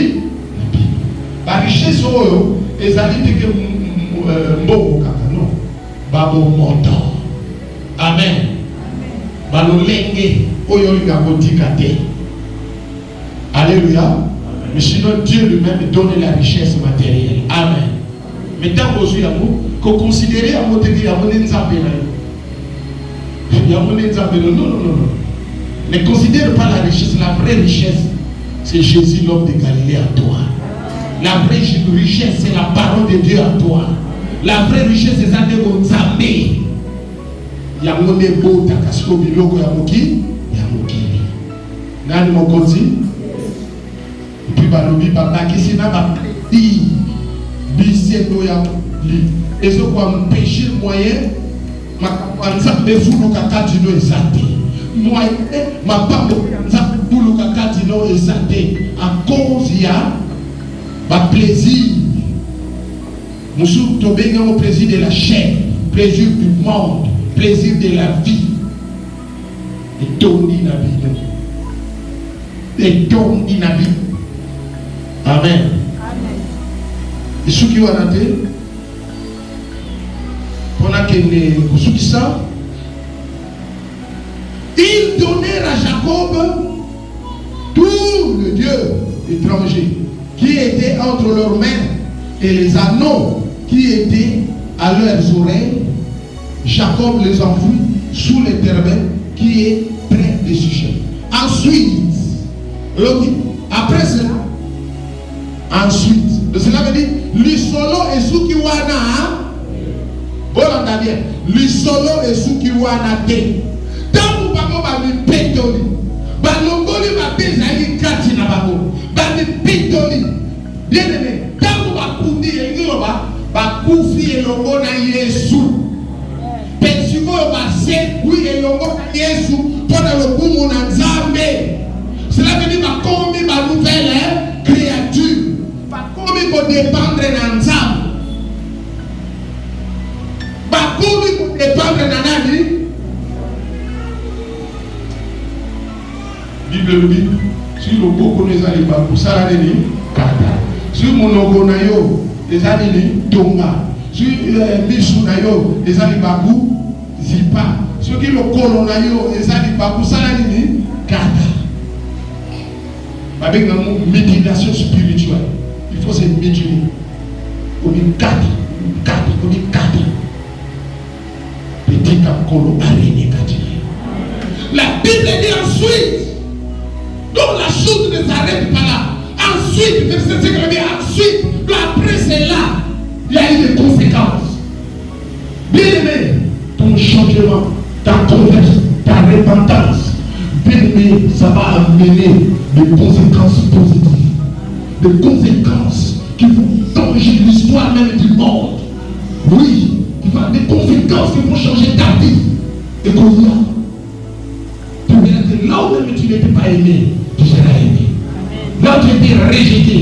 Ma richesse, oh, et ça dit que mboko kaka, non. Babo montant. Amen. Balolenge, oyo igabotikate. Alléluia. Mais sinon, Dieu lui-même donne la richesse matérielle. Amen. Mais tant que vous avez considéré à mon début, à mon enzabé, non. Ne considère pas la richesse. La vraie richesse, c'est Jésus, l'homme de Galilée à toi. La vraie richesse, c'est la parole de Dieu à toi. La vraie richesse, c'est ça de mon zambé. Il y a mon ébo, takasko, biloko, yamoki, yamoki. Nani mokozi? Et puis, balobi, babaki, na ba plaisir. Biseko ya li. Et ce qu'on péché moyen, ma kapanza befulo kakati no ezate. Moyen, ma papa nza bulu kakati no ezate. À cause ya ba plaisir. Moussou tobenga au plaisir de la chair, plaisir du monde, plaisir de la vie. Et Tony Nabi. Et Tony Nabi. Amen. Et ceux qui ont raté, pendant que ça, ils donnèrent à Jacob tout le Dieu étranger qui était entre leurs mains et les anneaux qui étaient à leurs oreilles. Jacob les enfouit sous les terbins qui est près de Sichem. Ensuite, après cela, cela veut dire l'isolo et sukiwana. Voilà Daniel. L'isolo et sukiwana te. Tant que babo bami petoli, balongoli babezali kati na babo, bami petoli. Bien aimé. Tant que bakundi elingoba, bakufi elongo na Yesu. Pensiko base oui elongo na Yesu pour le bumu na Nzambe. Cela veut dire bakomi ba nouvelle créature. Bakomi ko dépendre na Nzambe. Bakomi ko dépendre na nani? Bible dit si le boko les ali ba kusala nini kata. Si monoko na yo les ali ni tonga. Si bisu na yo les ali baku zipa. Si ki le kolo na yo les ali ba kusala nini kata. Avec une mutilation spirituelle. Il faut se mutiler. On dit 4. Petit capcolo araignée 4. La Bible dit ensuite. Donc la chose ne s'arrête pas là. Ensuite, verset 5 dit ensuite, après cela, il y a eu des conséquences. Bien aimé, ton changement, ta conversion, ta repentance, bien aimé, ça va amener des conséquences positives. Des conséquences qui vont changer l'histoire même du monde. Oui, des conséquences qui vont changer ta vie. Et qu'on y a. Tu verras que là où même tu n'étais pas aimé, tu seras aimé. Là où tu étais rejeté,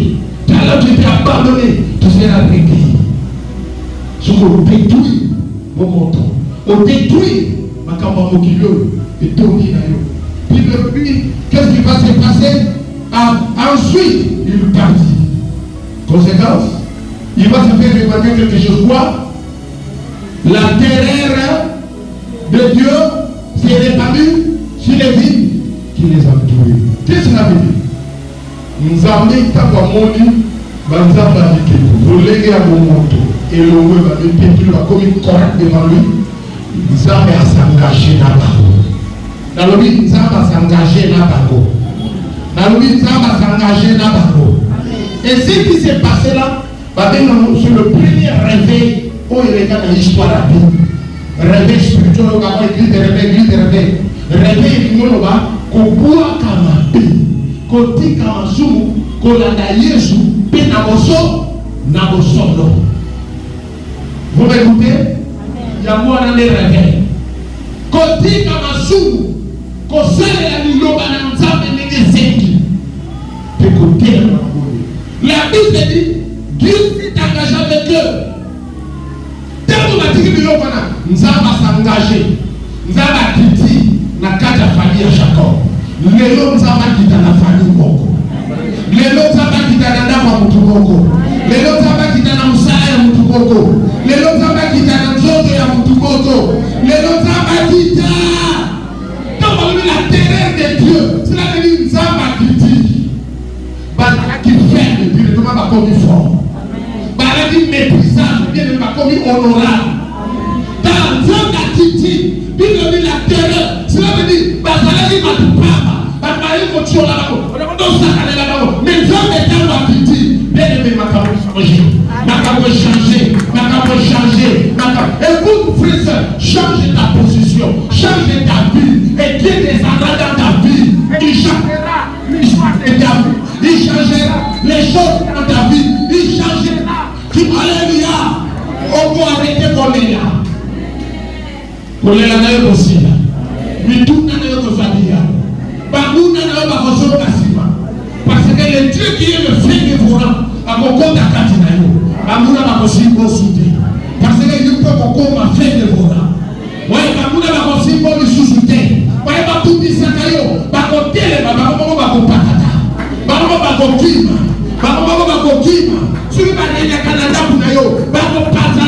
là où tu étais abandonné, tu seras recueilli. Ce qu'on détruit mon montant. On détruit ma campagne et Tony Nayo. Puis qu'est-ce qui va se passer? Ensuite, il partit. Conséquence, il va se faire remarquer quelque chose. Quoi? La terreur de Dieu s'est répandue sur les villes qui les entouraient. Qu'est-ce que ça veut dire? Nous avons Takwamoni, Banzamba Nikeko, Volege à Momoto, et le Web a été plus comme une correcte devant lui. Nous avons s'engager là-bas. Dans le but, nous avons s'engager là-bas. Dans le but, nous avons s'engager là-bas. Et ce qui s'est passé là, sur le premier réveil, où il regarde l'histoire à vie. Réveil spirituel, on va écrire des réveils. Réveil, il va koboa kama koti kama sumu kolanda Yesu pe na bosolo. Vous m'écoutez? Il y a moi dans les réveils. Koti kama sumu kosele ya liloba na Nzambe ndenge zengi. Pe kote na ngoli. La Bible dit Dieu s'est engagé avec eux. Tant que tu as dit que Nzambe s'engager. Nous avons quitté la carte de famille à Jacob. Les autres nous avons quitté la famille Moko. Les autres nous avons quitté la dame Moko. Les autres nous avons quitté la Moussala Moko. Les autres nous avons quitté la Zoto ya Moko. Les autres nous avons quitté. Quand on veut la terreur de Dieu, cela veut dire nous avons quitté. Qui fait le Dieu, nous avons commis fort. Bah, dit méprisable, bien nous avons commis honorable. Dans Dieu a quitté. Bible dit la terreur. Cela veut dire, Bazalali m'a tout pas. Bazalali m'a tout là-bas. On a tout ça là-bas. Mais Dieu est dans la petite. Bien aimé, ma carte changer. Ma carte changer. Ma carte changer. Écoute, frère, change ta position. Change ta vie. Et Dieu descendra dans ta vie. Il changera l'histoire de ta vie. Il changera les choses dans ta vie. Il changera. Alléluia. On peut arrêter comme il y a. Kolela nayo kosila mituna nayo kosalia baguna nayo bakosoka kasima parce que le Dieu qui est le fait dévorant akokonda kati nayo baguna bakosimbo soute parce que Dieu peut kokoma fait dévorant ouais baguna bakosimbo lisusuté ouais batundisa kayo bakotele bakomo bakopakata bakomo bakokima suri banenya kananda kunayo bakopakata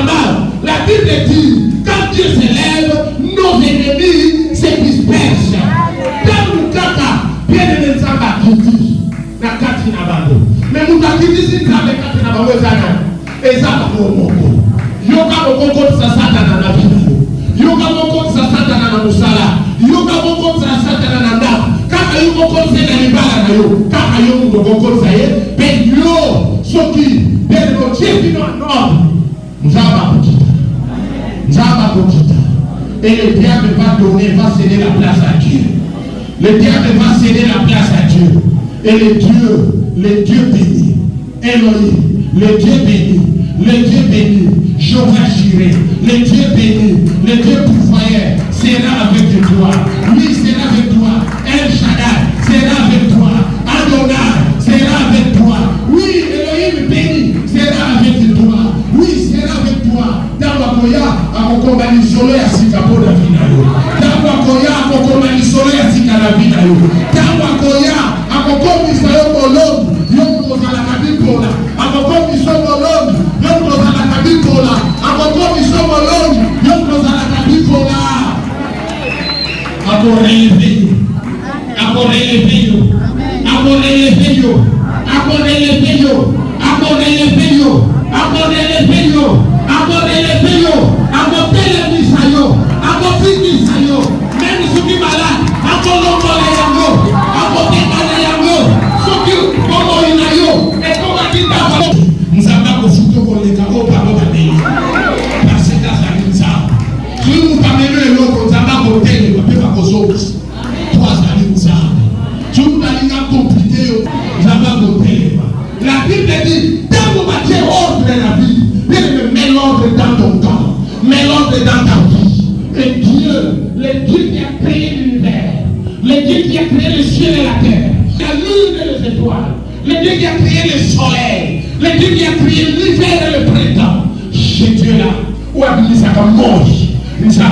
mbao. La Bible dit quand Dieu s'élève, nos ennemis se dispersent. Dans le cas, bien aimé, ça va quitter. La carte n'a pas d'eau. Mais nous avons dit si nous avons carte n'a pas d'eau. Et ça va pour mon yoga mon compte ça satana na vidéo. Yoga mon compte ça satana na musala. Yoga mon compte ça satana na nda. Quand ayo mon compte c'est na libala na yo. Quand ayo mon compte ça est, ben yo soki, ben no Dieu non non. Nous avons quitter. Et le diable va donner, va céder la place à Dieu. Le diable va céder la place à Dieu. Et le Dieu béni, Elohim, le Dieu béni, Jehovah Jireh, le Dieu béni, le Dieu pourvoyeur, sera avec toi. Lui sera avec toi. El Shaddai sera avec toi. Adonai sera avec toi. Oui, Elohim béni sera avec toi. Oui, sera avec toi. Dans la Koya, akokoma lisolo ya sika po na vida yo. Dans la Koya, akokoma lisolo ya sika na vida yo. Dans la Koya, akokoma lisolo bolom, yo kozala kabikola. Akokoma lisolo bolom, yo kozala kabikola. Akokoma lisolo bolom, yo kozala kabikola. La Bible dit, dans vos matières, ordre la vie. Mets l'ordre dans ton corps. Mets l'ordre dans ta vie. Et Dieu, le Dieu qui a créé l'univers, le Dieu qui a créé le ciel et la terre, la lune et les étoiles, le Dieu qui a créé le soleil, le Dieu qui a créé l'hiver et le printemps. Ce Dieu-là, où a-t-il ça comme mort? Nous savons,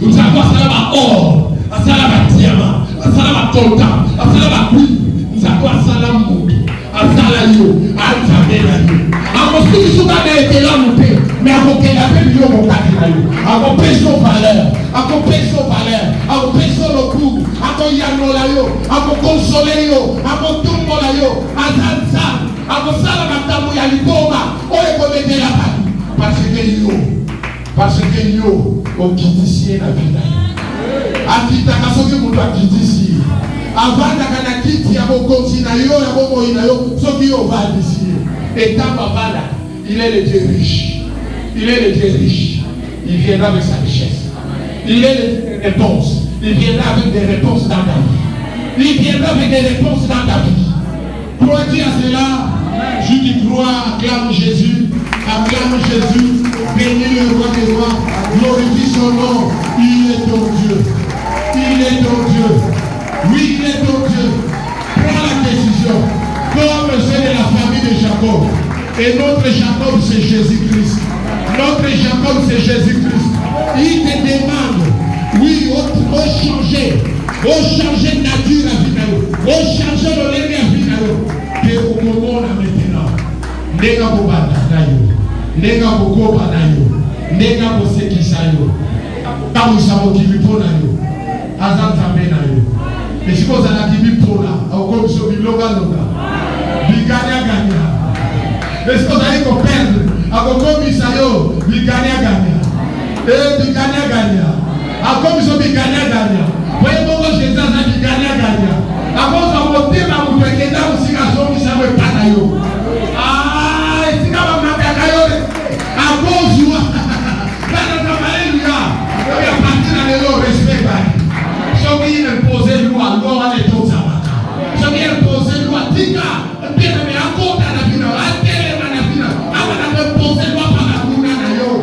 nous avons ça or, ça va diamant, ça va coltan, ça va pluie, nous avons ça là monde. Azalayo, Azabelayo. Amosuki suka de telamute, mais akokela pe bio mokatelayo. Akopeso valeur, akopeso valeur, akopeso loku, akoyanolayo, akokonsoleyo, akotumbolayo, azanza, akosala makambo ya liboma, oye kometela pali. Parce que yo, okitisie na vida. Akitaka soki mutu akitisi. Avant de kiti ya bokonzi na yo ya bomoyi na yo soki yo va d'ici. Et tant bavada, il est le Dieu riche. Il est le Dieu riche. Il viendra avec sa richesse. Il est le réponse. Il viendra avec des réponses dans ta vie. Il viendra avec des réponses dans ta vie. Crois-tu à cela? Je dis crois, acclame Jésus. Acclame Jésus. Bénis le roi des rois. Glorifie son nom. Il est ton Dieu. Il est ton Dieu. Oui, il est ton Dieu. Prends la décision. Comme c'est de la famille de Jacob. Et notre Jacob, c'est Jésus-Christ. Notre Jacob, c'est Jésus-Christ. Il te demande, oui, au changer de nature à vie, au changer de l'air à vie, que au moment maintenant, nega bobanda nayo, nega bokoba nayo, nega bosekisa yo, kamusa mokilipo nayo, azanzambe nayo. Et si vous avez dit pour là, au comme sur le loga, bigania. Et si vous avez dit perdre, au comme isayo, bigania. Et bigania. A comme sur bigania. Voyez pourquoi Jésus a dit bigania. A cause de mon thème, à vous faire là aussi à son qui savait pas d'ailleurs. Ah, et si vous avez fait à cause de moi, là, alléluia. Il y a parti dans le respect. Ceux qui imposent loi, loi est tout ça. Ceux qui imposent loi, tika, bien mais encore dans la vie, à quelle manavina, avant d'imposer loi par la bouna d'ailleurs.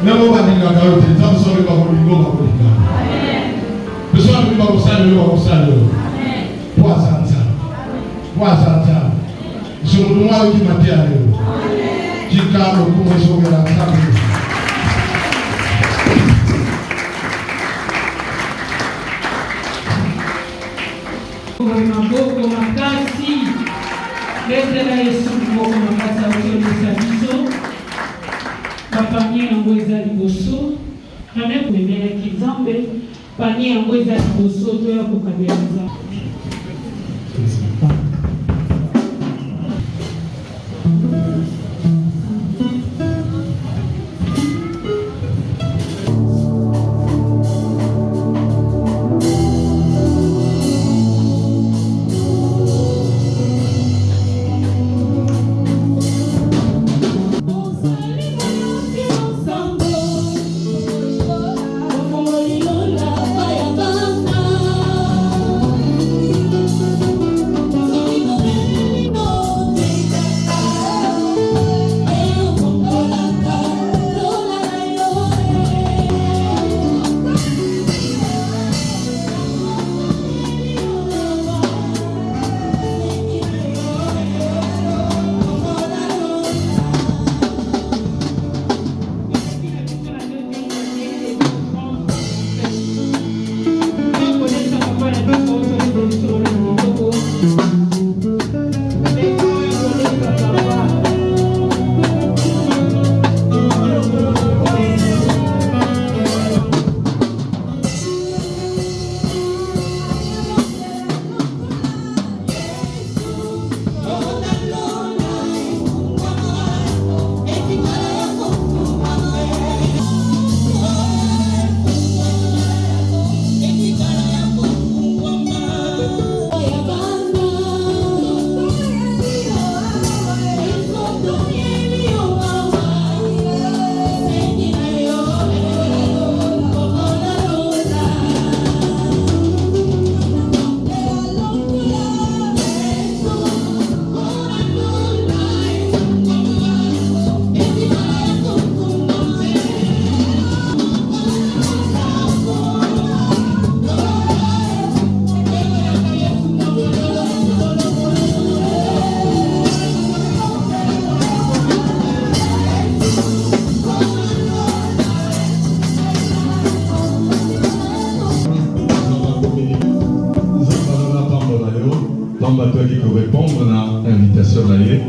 Ne vous pas dire que vous avez besoin de vous dire. Besoin de vous saluer. Poisanta. Je me demande qui m'a dit à vous. Tika, le coup, je vais la table.
Maboko makasi lezela Yesu maboko makasi aokiolesa biso bapanie yango eza liboso name koyembelaki Nzambe panie yango eza liboso toya kokabela Nzambe.
Pamba toi qui répondre à l'invitation d'aller.